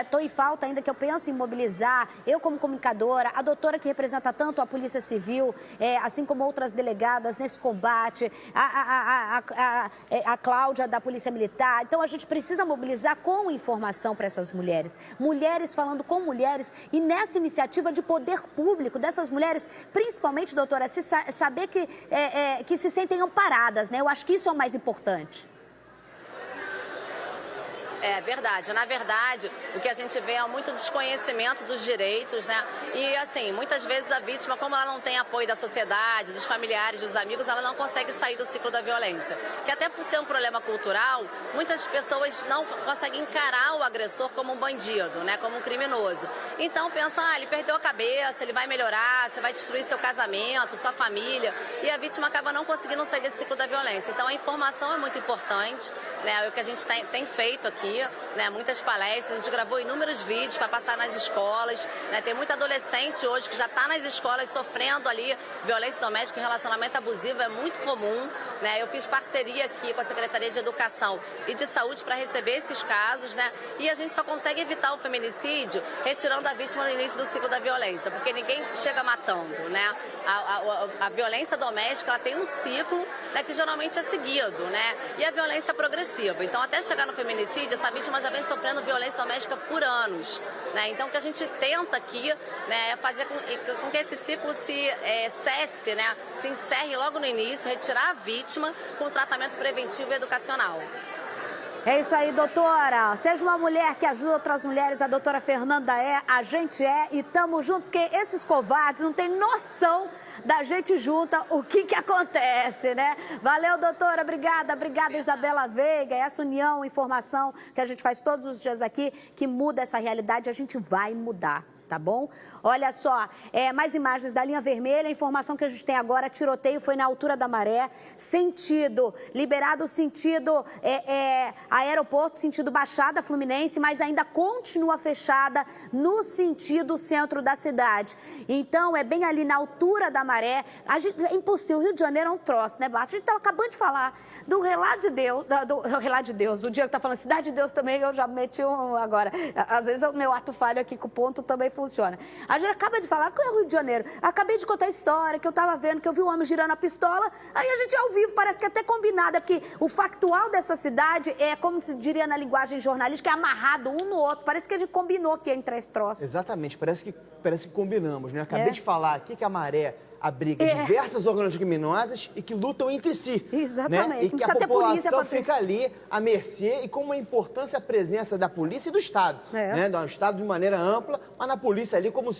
A: tô em falta ainda que eu penso em mobilizar, eu como comunicadora, a doutora que representa tanto a Polícia Civil, assim como outras delegadas nesse combate, a Cláudia da Polícia Militar. Então a gente precisa mobilizar com informação para essas mulheres. Mulheres falando com mulheres e nessa iniciativa de poder público dessas mulheres, principalmente, doutora, saber que se sentem amparadas, né? Eu acho que isso é o mais importante.
R: É verdade. Na verdade, o que a gente vê é muito desconhecimento dos direitos, né? E, assim, muitas vezes a vítima, como ela não tem apoio da sociedade, dos familiares, dos amigos, ela não consegue sair do ciclo da violência. Que até por ser um problema cultural, muitas pessoas não conseguem encarar o agressor como um bandido, né? Como um criminoso. Então pensam, ele perdeu a cabeça, ele vai melhorar, você vai destruir seu casamento, sua família. E a vítima acaba não conseguindo sair desse ciclo da violência. Então a informação é muito importante, né? É o que a gente tem feito aqui. Né, muitas palestras, a gente gravou inúmeros vídeos para passar nas escolas, né, tem muito adolescente hoje que já está nas escolas sofrendo ali violência doméstica e relacionamento abusivo, é muito comum, né, eu fiz parceria aqui com a Secretaria de Educação e de Saúde para receber esses casos, né, e a gente só consegue evitar o feminicídio retirando a vítima no início do ciclo da violência, porque ninguém chega matando, né, a violência doméstica, ela tem um ciclo, né, que geralmente é seguido, né, e a violência é progressiva, então até chegar no feminicídio, essa vítima já vem sofrendo violência doméstica por anos, né? Então o que a gente tenta aqui, né, é fazer com que esse ciclo cesse, né, se encerre logo no início, retirar a vítima com tratamento preventivo e educacional.
A: É isso aí, doutora. Seja uma mulher que ajuda outras mulheres, a doutora Fernanda a gente e tamo junto, porque esses covardes não têm noção da gente junta, o que acontece, né? Valeu, doutora, obrigada, Isabela Veiga, essa união, informação que a gente faz todos os dias aqui, que muda essa realidade, a gente vai mudar. Tá bom? Olha só, mais imagens da linha vermelha, a informação que a gente tem agora, tiroteio foi na altura da Maré, liberado sentido aeroporto, sentido Baixada Fluminense, mas ainda continua fechada no sentido centro da cidade. Então, é bem ali na altura da Maré, é impossível, o Rio de Janeiro é um troço, né, Basta? A gente estava acabando de falar do relato de Deus, relato de Deus, o Diego está falando Cidade de Deus também, eu já meti agora, às vezes o meu ato falho aqui com o ponto também funciona. A gente acaba de falar que é o Rio de Janeiro. Acabei de contar a história que eu estava vendo, que eu vi um homem girando a pistola, aí a gente ao vivo, parece que é até combinado, é porque o factual dessa cidade é, como se diria na linguagem jornalística, é amarrado um no outro. Parece que a gente combinou que ia entrar esse troço.
C: Exatamente, parece que combinamos, né? Acabei de falar aqui que a Maré abriga diversas organizações criminosas e que lutam entre si.
A: Exatamente.
C: Né? E que a população fica ali à mercê e com uma importância a presença da polícia e do Estado. Né? Do Estado de maneira ampla, mas na polícia ali como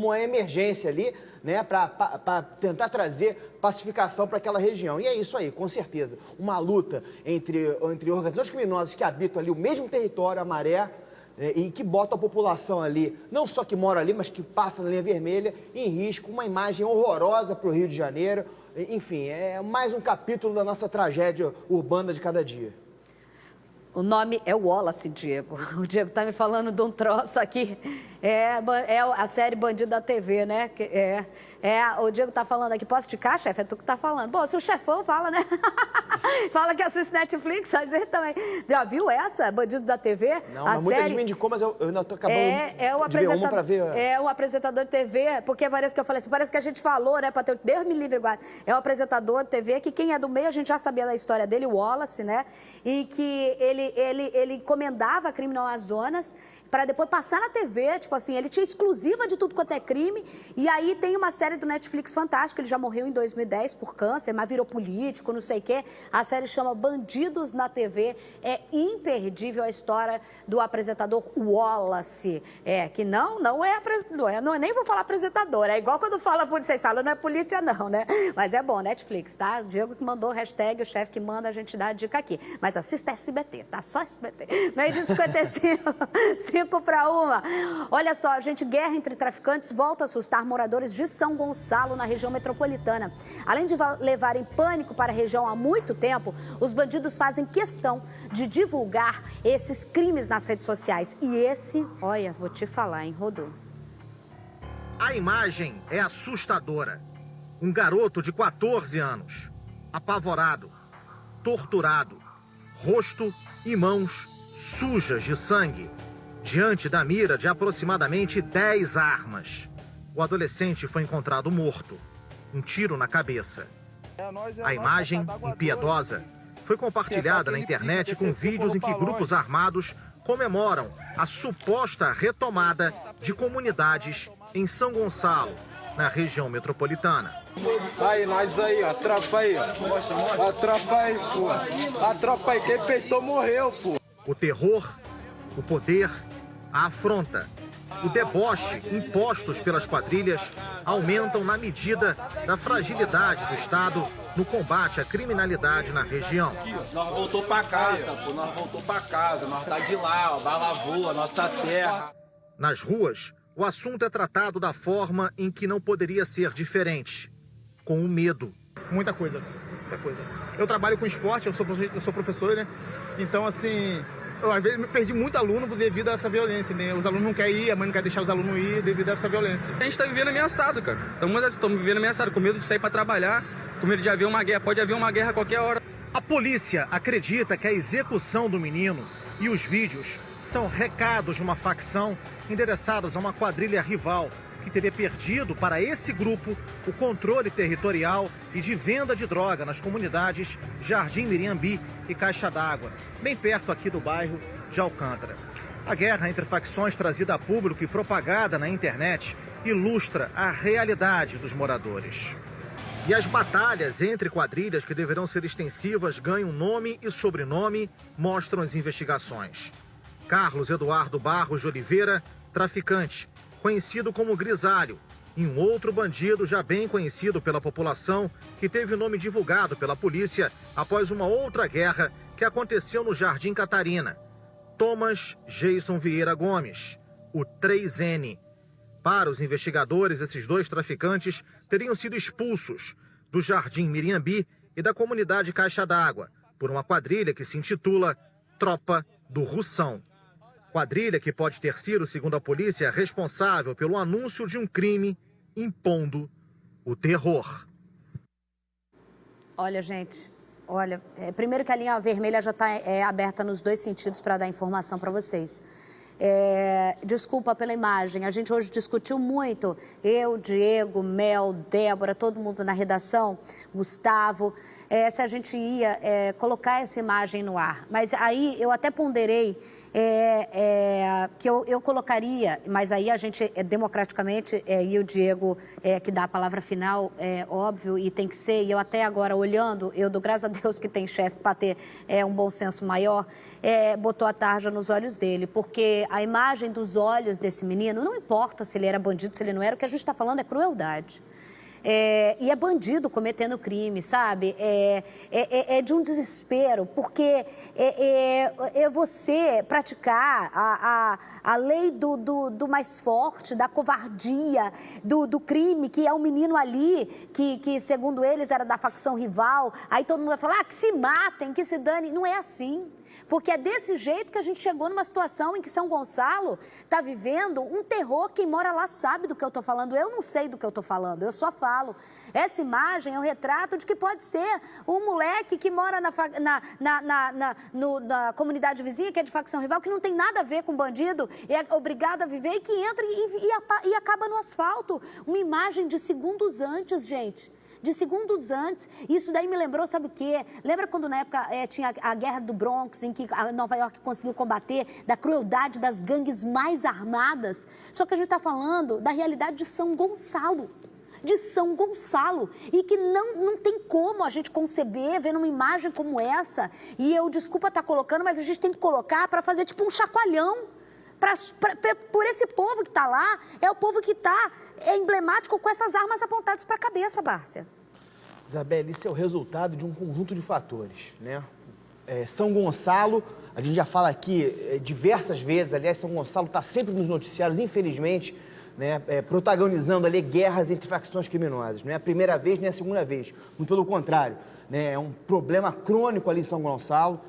C: uma emergência ali, né? Para tentar trazer pacificação para aquela região. E é isso aí, com certeza. Uma luta entre organizações criminosas que habitam ali o mesmo território, a Maré, e que bota a população ali, não só que mora ali, mas que passa na linha vermelha, em risco, uma imagem horrorosa para o Rio de Janeiro. Enfim, é mais um capítulo da nossa tragédia urbana de cada dia.
A: O nome é Wallace, Diego. O Diego tá me falando de um troço aqui. É a série Bandido da TV, né? O Diego tá falando aqui. Posso esticar, chefe? É tu que tá falando. Bom, se o chefão fala, né? Fala que assiste Netflix, a gente também. Já viu essa, Bandidos da TV?
C: Não, mas muita gente me indicou, mas eu ainda tô acabando de ver uma pra ver.
A: É um apresentador de TV, porque parece que eu falei assim, parece que a gente falou, né? Pra ter, Deus me livre, guarda. É um apresentador de TV que quem é do meio, a gente já sabia da história dele, o Wallace, né? E que ele encomendava crime no Amazonas para depois passar na TV, tipo assim, ele tinha exclusiva de tudo quanto é crime, e aí tem uma série do Netflix fantástica, ele já morreu em 2010 por câncer, mas virou político, não sei o quê, A série chama Bandidos na TV. É imperdível a história do apresentador Wallace. Que não é apresentador, nem vou falar apresentador. É igual quando fala polícia, vocês falam, não é polícia não, né? Mas é bom, Netflix, tá? O Diego que mandou, hashtag, o chefe que manda, a gente dá a dica aqui. Mas assista SBT, tá? Só SBT. Meio de 55, 5:1. Olha só, gente, guerra entre traficantes volta a assustar moradores de São Gonçalo, na região metropolitana. Além de levarem pânico para a região há muito tempo, os bandidos fazem questão de divulgar esses crimes nas redes sociais. E esse, olha, vou te falar, hein, Rodô.
P: A imagem é assustadora. Um garoto de 14 anos, apavorado, torturado, rosto e mãos sujas de sangue, diante da mira de aproximadamente 10 armas. O adolescente foi encontrado morto, um tiro na cabeça. A imagem, impiedosa, foi compartilhada na internet com vídeos em que grupos armados comemoram a suposta retomada de comunidades em São Gonçalo, na região metropolitana.
S: Aí, nós aí, ó, a tropa aí, ó. A tropa aí, pô. A tropa aí, quem peitou morreu, pô.
P: O terror, o poder, a afronta, o deboche impostos pelas quadrilhas aumentam na medida da fragilidade do Estado no combate à criminalidade na região.
S: Nós voltou pra casa, pô, nós voltou pra casa, nós tá de lá, ó, bala voa, nossa terra.
P: Nas ruas, o assunto é tratado da forma em que não poderia ser diferente, com o medo.
T: Muita coisa. Eu trabalho com esporte, eu sou professor, né? Então, assim, eu às vezes perdi muito aluno devido a essa violência, né? Os alunos não querem ir, a mãe não quer deixar os alunos ir devido a essa violência.
I: A gente tá vivendo ameaçado, cara. Estamos vivendo ameaçado, com medo de sair para trabalhar, com medo de haver uma guerra. Pode haver uma guerra a qualquer hora.
P: A polícia acredita que a execução do menino e os vídeos são recados de uma facção endereçados a uma quadrilha rival que teria perdido para esse grupo o controle territorial e de venda de droga nas comunidades Jardim Miriambi e Caixa d'Água, bem perto aqui do bairro de Alcântara. A guerra entre facções trazida a público e propagada na internet ilustra a realidade dos moradores. E as batalhas entre quadrilhas que deverão ser extensivas ganham nome e sobrenome, mostram as investigações. Carlos Eduardo Barros de Oliveira, traficante, conhecido como Grisalho, e um outro bandido já bem conhecido pela população, que teve o nome divulgado pela polícia após uma outra guerra que aconteceu no Jardim Catarina. Thomas Jason Vieira Gomes, o 3N. Para os investigadores, esses dois traficantes teriam sido expulsos do Jardim Miriambi e da comunidade Caixa d'Água por uma quadrilha que se intitula Tropa do Russão. Quadrilha que pode ter sido, segundo a polícia, responsável pelo anúncio de um crime impondo o terror.
A: Olha, gente, primeiro que a linha vermelha já está aberta nos dois sentidos para dar informação para vocês. Desculpa pela imagem, a gente hoje discutiu muito, eu, Diego, Mel, Débora, todo mundo na redação, Gustavo, se a gente ia colocar essa imagem no ar. Mas aí eu até ponderei que eu colocaria, mas aí a gente democraticamente, e o Diego que dá a palavra final, óbvio, e tem que ser, e eu até agora olhando, eu dou graças a Deus que tem chefe para ter um bom senso maior, botou a tarja nos olhos dele, porque a imagem dos olhos desse menino, não importa se ele era bandido, se ele não era, o que a gente está falando é crueldade. E é bandido cometendo crime, sabe? É de um desespero, porque você praticar a lei do mais forte, da covardia, do crime, que é um menino ali, que segundo eles era da facção rival, aí todo mundo vai falar, que se matem, que se dane. Não é assim. Porque é desse jeito que a gente chegou numa situação em que São Gonçalo está vivendo um terror. Quem mora lá sabe do que eu estou falando. Eu não sei do que eu estou falando, eu só falo. Essa imagem é um retrato de que pode ser um moleque que mora na comunidade vizinha, que é de facção rival, que não tem nada a ver com bandido, é obrigado a viver e que entra e acaba no asfalto. Uma imagem de segundos antes, gente. De segundos antes, isso daí me lembrou, sabe o quê? Lembra quando na época tinha a guerra do Bronx, em que a Nova York conseguiu combater da crueldade das gangues mais armadas? Só que a gente está falando da realidade de São Gonçalo. de São Gonçalo e que não tem como a gente conceber vendo uma imagem como essa. E eu, desculpa estar colocando, mas a gente tem que colocar para fazer tipo um chacoalhão. Por esse povo que está lá, é o povo que está emblemático com essas armas apontadas para a cabeça, Bárcia.
C: Isabelle, isso é o resultado de um conjunto de fatores, né? São Gonçalo, a gente já fala aqui diversas vezes, aliás, São Gonçalo está sempre nos noticiários, infelizmente, né, protagonizando ali guerras entre facções criminosas. Não é a primeira vez, nem a segunda vez, muito pelo contrário, né? É um problema crônico ali em São Gonçalo.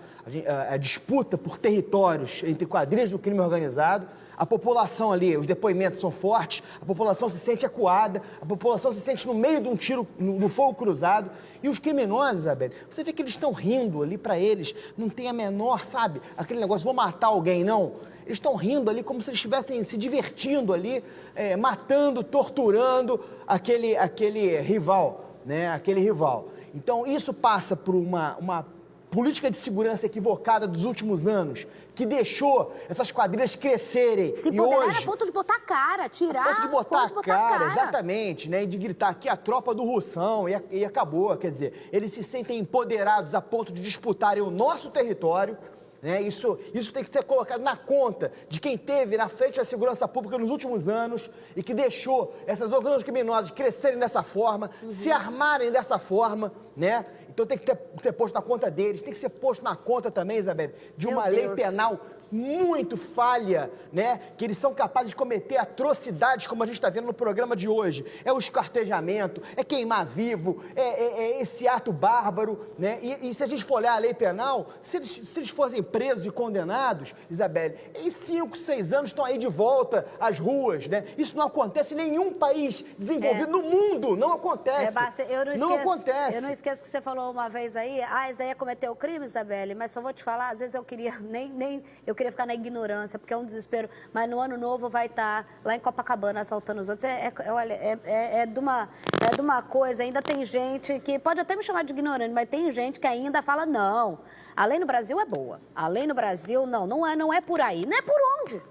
C: A disputa por territórios entre quadrilhas do crime organizado, a população ali, os depoimentos são fortes, a população se sente acuada, a população se sente no meio de um tiro no fogo cruzado, e os criminosos, Isabelle, você vê que eles estão rindo ali para eles, não tem a menor, sabe, aquele negócio, vou matar alguém, não. Eles estão rindo ali como se eles estivessem se divertindo ali, matando, torturando aquele rival, né, aquele rival. Então isso passa por uma política de segurança equivocada dos últimos anos, que deixou essas quadrilhas crescerem.
A: Se poderá a ponto de botar a cara, tirar...
C: A ponto de botar a cara, exatamente, né? E de gritar aqui a tropa do Russão, e acabou. Quer dizer, eles se sentem empoderados a ponto de disputarem o nosso território, né? Isso tem que ser colocado na conta de quem teve na frente da segurança pública nos últimos anos e que deixou essas organizações criminosas crescerem dessa forma, se armarem dessa forma, né? Então tem que ser posto na conta deles, tem que ser posto na conta também, Isabelle, de uma lei penal muito falha, né? Que eles são capazes de cometer atrocidades, como a gente está vendo no programa de hoje. É o esquartejamento, é queimar vivo, é esse ato bárbaro, né? E se a gente for olhar a lei penal, se eles fossem presos e condenados, Isabelle, em 5, 6 anos estão aí de volta às ruas, né? Isso não acontece em nenhum país desenvolvido no mundo, não acontece.
A: Bárcia, não acontece. Eu não esqueço que você falou uma vez aí, isso daí é cometer o crime, Isabelle, mas só vou te falar, às vezes eu queria eu queria ficar na ignorância, porque é um desespero, mas no ano novo vai estar lá em Copacabana assaltando os outros. Olha, é de uma coisa, ainda tem gente que pode até me chamar de ignorante, mas tem gente que ainda fala, não, a lei no Brasil é boa, a lei no Brasil não é por aí, não é por onde?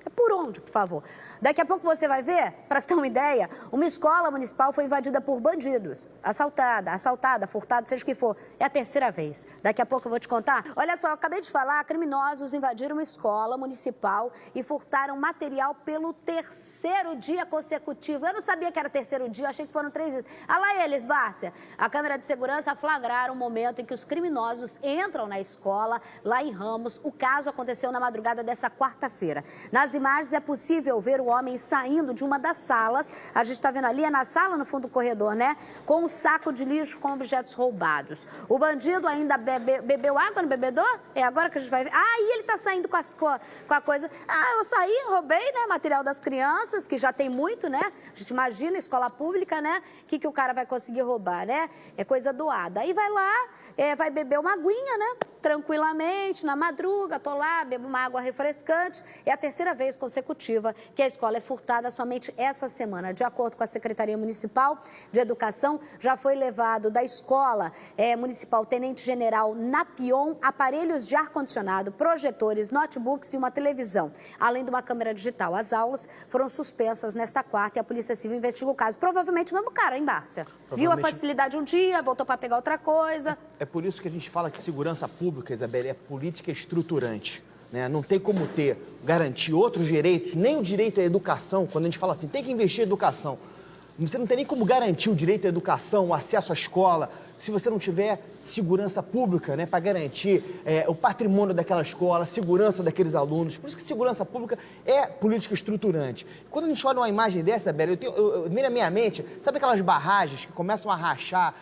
A: É por onde, por favor? Daqui a pouco você vai ver, para você ter uma ideia, uma escola municipal foi invadida por bandidos. Assaltada, furtada, seja o que for. É a terceira vez. Daqui a pouco eu vou te contar. Olha só, eu acabei de falar, criminosos invadiram uma escola municipal e furtaram material pelo terceiro dia consecutivo. Eu não sabia que era terceiro dia, eu achei que foram 3 dias. Ah lá eles, Bárcia. A câmera de segurança flagraram o momento em que os criminosos entram na escola, lá em Ramos. O caso aconteceu na madrugada dessa quarta-feira. Nas imagens é possível ver o homem saindo de uma das salas, a gente está vendo ali, é na sala no fundo do corredor, né? Com um saco de lixo com objetos roubados. O bandido ainda bebeu água no bebedor? É agora que a gente vai ver. E ele está saindo com a coisa. Eu saí, roubei, né? Material das crianças, que já tem muito, né? A gente imagina, escola pública, né? O que o cara vai conseguir roubar, né? É coisa doada. Aí vai lá, vai beber uma aguinha, né? Tranquilamente, na madruga, tô lá, bebo uma água refrescante. É a terceira vez consecutiva que a escola é furtada somente essa semana. De acordo com a Secretaria Municipal de Educação, já foi levado da escola municipal Tenente General Napion aparelhos de ar-condicionado, projetores, notebooks e uma televisão, além de uma câmera digital. As aulas foram suspensas nesta quarta e a Polícia Civil investiga o caso. Provavelmente o mesmo cara, hein, Bárcia? Viu a facilidade um dia, voltou para pegar outra coisa.
C: É por isso que a gente fala que segurança pública, Isabelle, é política estruturante. Né? Não tem como garantir outros direitos, nem o direito à educação, quando a gente fala assim, tem que investir em educação. Você não tem nem como garantir o direito à educação, o acesso à escola, se você não tiver segurança pública, né, para garantir o patrimônio daquela escola, a segurança daqueles alunos. Por isso que segurança pública é política estruturante. Quando a gente olha uma imagem dessa, Isabelle, vem na minha mente, sabe aquelas barragens que começam a rachar,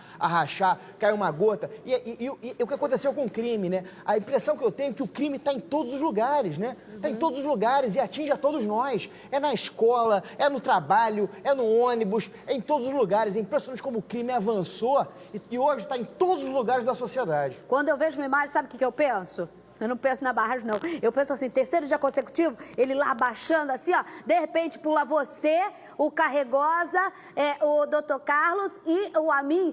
C: cai uma gota, e o que aconteceu com o crime, né? A impressão que eu tenho é que o crime está em todos os lugares, né? Está em todos os lugares e atinge a todos nós. É na escola, é no trabalho, é no ônibus, é em todos os lugares. É impressionante como o crime avançou e hoje está em todos os lugares da sociedade.
A: Quando eu vejo uma imagem, sabe o que eu penso? Eu não penso na barragem, não. Eu penso assim, terceiro dia consecutivo, ele lá baixando assim, ó. De repente pula você, o Carregosa, o Dr. Carlos e o Amin,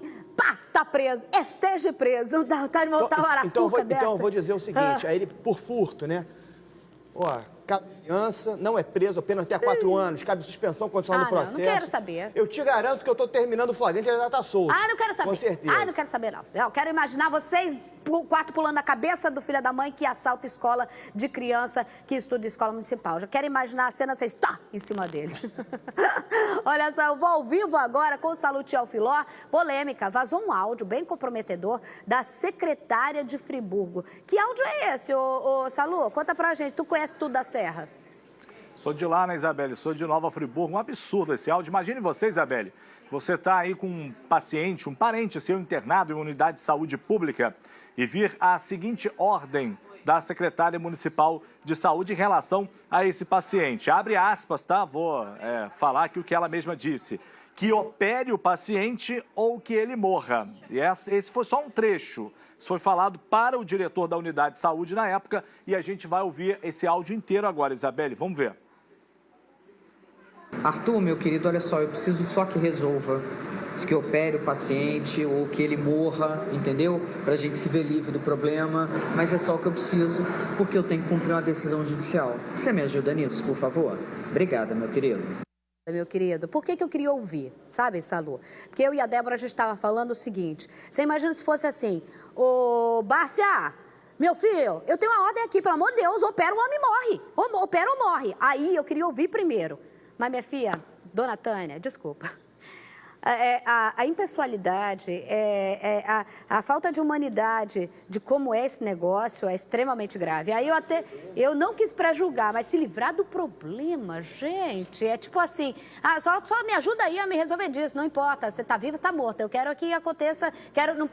A: tá preso. Esteja preso. Não dá vontade de montar uma arapuca dessa.
C: Então eu vou dizer o seguinte, aí ele, por furto, né? cabe fiança, não é preso apenas até 4 anos, cabe suspensão condicional do processo.
A: Não quero saber.
C: Eu te garanto que eu estou terminando o flagrante e ele já está solto.
A: Não quero saber.
C: Com certeza.
A: Não quero saber, não. Eu quero imaginar vocês, 4 pulando na cabeça do filho da mãe que assalta escola de criança que estuda em escola municipal. Já quero imaginar a cena de vocês, em cima dele. Olha só, eu vou ao vivo agora com o Salute ao Filó. Polêmica, vazou um áudio bem comprometedor da secretária de Friburgo. Que áudio é esse, ô Salu? Conta pra gente, tu conhece tudo da Serra?
M: Sou de lá, né, Isabelle? Sou de Nova Friburgo. Um absurdo esse áudio. Imagine você, Isabelle, você está aí com um paciente, um parente seu internado em uma unidade de saúde pública e vir a seguinte ordem da secretária municipal de saúde em relação a esse paciente. Abre aspas, tá? Vou falar aqui o que ela mesma disse. Que opere o paciente ou que ele morra. E esse foi só um trecho. Isso foi falado para o diretor da unidade de saúde na época e a gente vai ouvir esse áudio inteiro agora, Isabelle. Vamos ver.
U: Arthur, meu querido, olha só, eu preciso só que resolva, que opere o paciente ou que ele morra, entendeu? Para a gente se ver livre do problema, mas é só o que eu preciso, porque eu tenho que cumprir uma decisão judicial. Você me ajuda nisso, por favor? Obrigada, meu querido.
A: Meu querido, por que eu queria ouvir, sabe, Salu? Porque eu e a Débora, a gente estava falando o seguinte, você imagina se fosse assim, ô Bárcia, meu filho, eu tenho uma ordem aqui, pelo amor de Deus, opera o homem morre, opera ou morre. Aí eu queria ouvir primeiro, mas minha filha, dona Tânia, desculpa. A impessoalidade, a falta de humanidade de como é esse negócio é extremamente grave. Aí eu não quis pré-julgar, mas se livrar do problema, gente, é tipo assim, só me ajuda aí a me resolver disso, não importa, você está vivo, você está morto, eu quero que aconteça,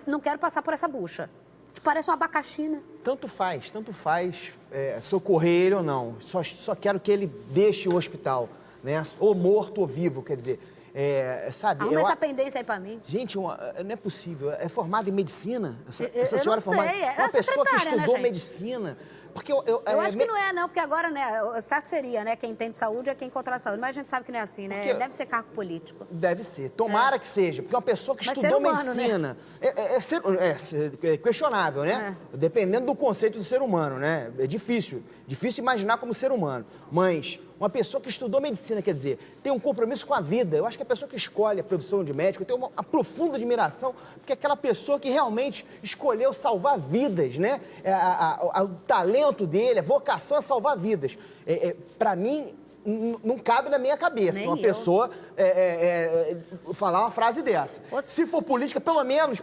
A: não quero passar por essa bucha. Parece um abacaxi, né?
C: Tanto faz, socorrer ele ou não, só quero que ele deixe o hospital, né? Ou morto ou vivo, quer dizer... sabe?
A: Arruma essa pendência aí pra mim.
C: Gente, não é possível. É formada em medicina? Essa
A: eu
C: senhora
A: não
C: formada.
A: sei.
C: Uma pessoa que estudou,
A: né,
C: medicina. Porque
A: eu acho que não é, não, porque agora, né, o certo seria, né, quem tem de saúde é quem controla a saúde, mas a gente sabe que não é assim, né? Deve ser cargo político.
C: Deve ser. Tomara que seja, porque uma pessoa que estudou medicina é questionável, né? Dependendo do conceito do ser humano, né? É difícil imaginar como ser humano. Mas uma pessoa que estudou medicina, quer dizer, tem um compromisso com a vida. Eu acho que a pessoa que escolhe a profissão de médico tem uma profunda admiração, porque é aquela pessoa que realmente escolheu salvar vidas, né? O talento dele, a vocação é salvar vidas. Para mim, não cabe na minha cabeça uma pessoa falar uma frase dessa. Se for política, pelo menos,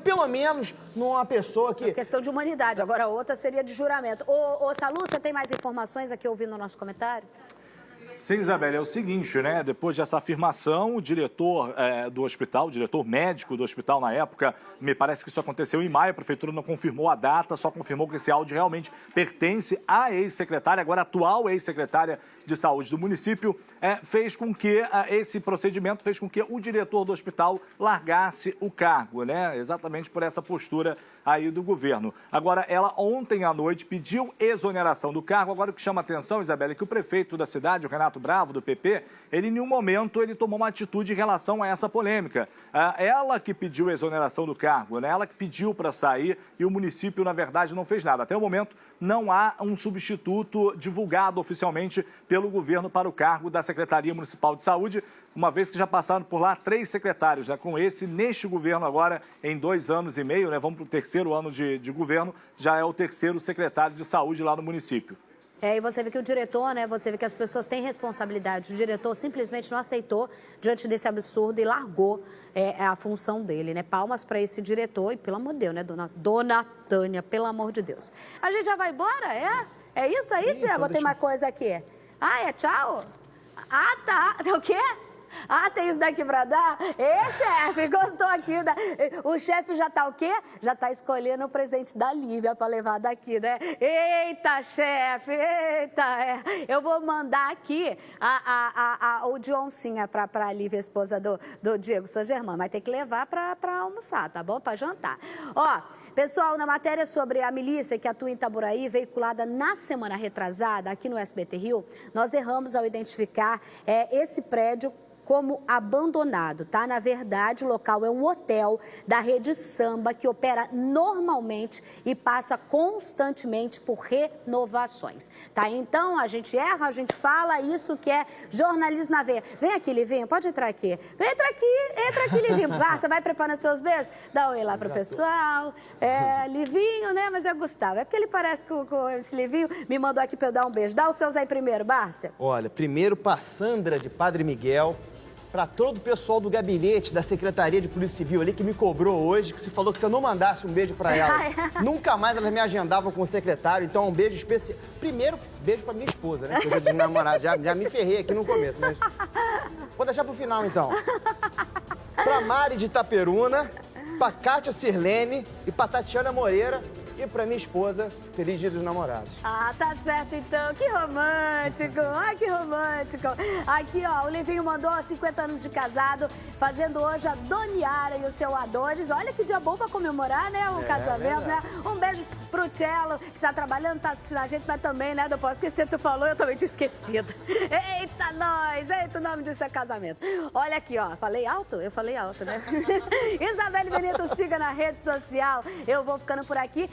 C: não é uma pessoa que...
A: É questão de humanidade, agora a outra seria de juramento. Ô Salu, você tem mais informações aqui ouvindo o nosso comentário?
M: Sim, Isabelle, é o seguinte, né? Depois dessa afirmação, o diretor do hospital, o diretor médico do hospital na época, me parece que isso aconteceu em maio, a prefeitura não confirmou a data, só confirmou que esse áudio realmente pertence à ex-secretária, agora atual ex-secretária de saúde do município, fez com que esse procedimento fez com que o diretor do hospital largasse o cargo, né? Exatamente por essa postura aí do governo. Agora, ela ontem à noite pediu exoneração do cargo. Agora, o que chama a atenção, Isabelle, é que o prefeito da cidade, o Renato Bravo, do PP, ele em nenhum momento ele tomou uma atitude em relação a essa polêmica. Ela que pediu exoneração do cargo, né? Ela que pediu para sair e o município, na verdade, não fez nada. Até o momento, não há um substituto divulgado oficialmente pelo governo para o cargo da Secretaria Municipal de Saúde, uma vez que já passaram por lá 3 secretários, né? Com esse, neste governo agora, em 2 anos e meio, né? Vamos para o 3º ano de governo, já é o 3º secretário de saúde lá no município.
A: E você vê que o diretor, né, você vê que as pessoas têm responsabilidade. O diretor simplesmente não aceitou diante desse absurdo e largou a função dele, né? Palmas para esse diretor e, pelo amor de Deus, né, dona Tânia, pelo amor de Deus. A gente já vai embora, É isso aí, Diego? Ou tem mais coisa aqui? Tchau? Tá. O quê? Tem isso daqui pra dar? Chefe, gostou aqui? O chefe já tá o quê? Já tá escolhendo o presente da Lívia pra levar daqui, né? Eita, chefe, eita. Eu vou mandar aqui o de oncinha pra Lívia, esposa do Diego Saint-Germain. Mas tem que levar pra almoçar, tá bom? Pra jantar. Pessoal, na matéria sobre a milícia que atua em Itaboraí, veiculada na semana retrasada aqui no SBT Rio, nós erramos ao identificar esse prédio como abandonado, tá? Na verdade, o local é um hotel da rede Samba que opera normalmente e passa constantemente por renovações, tá? Então, a gente erra, a gente fala, isso que é jornalismo na veia. Vem aqui, Livinho, pode entrar aqui. Entra aqui, Livinho. Você vai preparando seus beijos? Dá um oi lá pro pessoal. Livinho, né? Mas é Gustavo. É porque ele parece com esse Livinho. Me mandou aqui pra eu dar um beijo. Dá os seus aí primeiro, Bárcia.
C: Olha, primeiro pra Sandra de Padre Miguel, para todo o pessoal do gabinete da Secretaria de Polícia Civil ali que me cobrou hoje, que se falou que se eu não mandasse um beijo para ela, nunca mais elas me agendavam com o secretário, então um beijo especial. Primeiro, beijo para minha esposa, né? Coisa de namorado, já me ferrei aqui no começo, mas vou deixar pro final então. Pra Mari de Itaperuna, pra Kátia Sirlene e pra Tatiana Moreira. E pra minha esposa, feliz dia dos namorados.
A: Ah, tá certo então. Que romântico. Ai, que romântico. Aqui, ó, o Livinho mandou 50 anos de casado, fazendo hoje a Doniara e o seu Adonis. Olha que dia bom pra comemorar, né, o casamento, né? Um beijo pro Cello, que tá trabalhando, tá assistindo a gente, mas também, né, não posso esquecer, tu falou, eu também tinha esquecido. Eita, nós! Eita, o nome disso é casamento. Olha aqui, ó, falei alto? Eu falei alto, né? Isabelle Benito, siga na rede social. Eu vou ficando por aqui.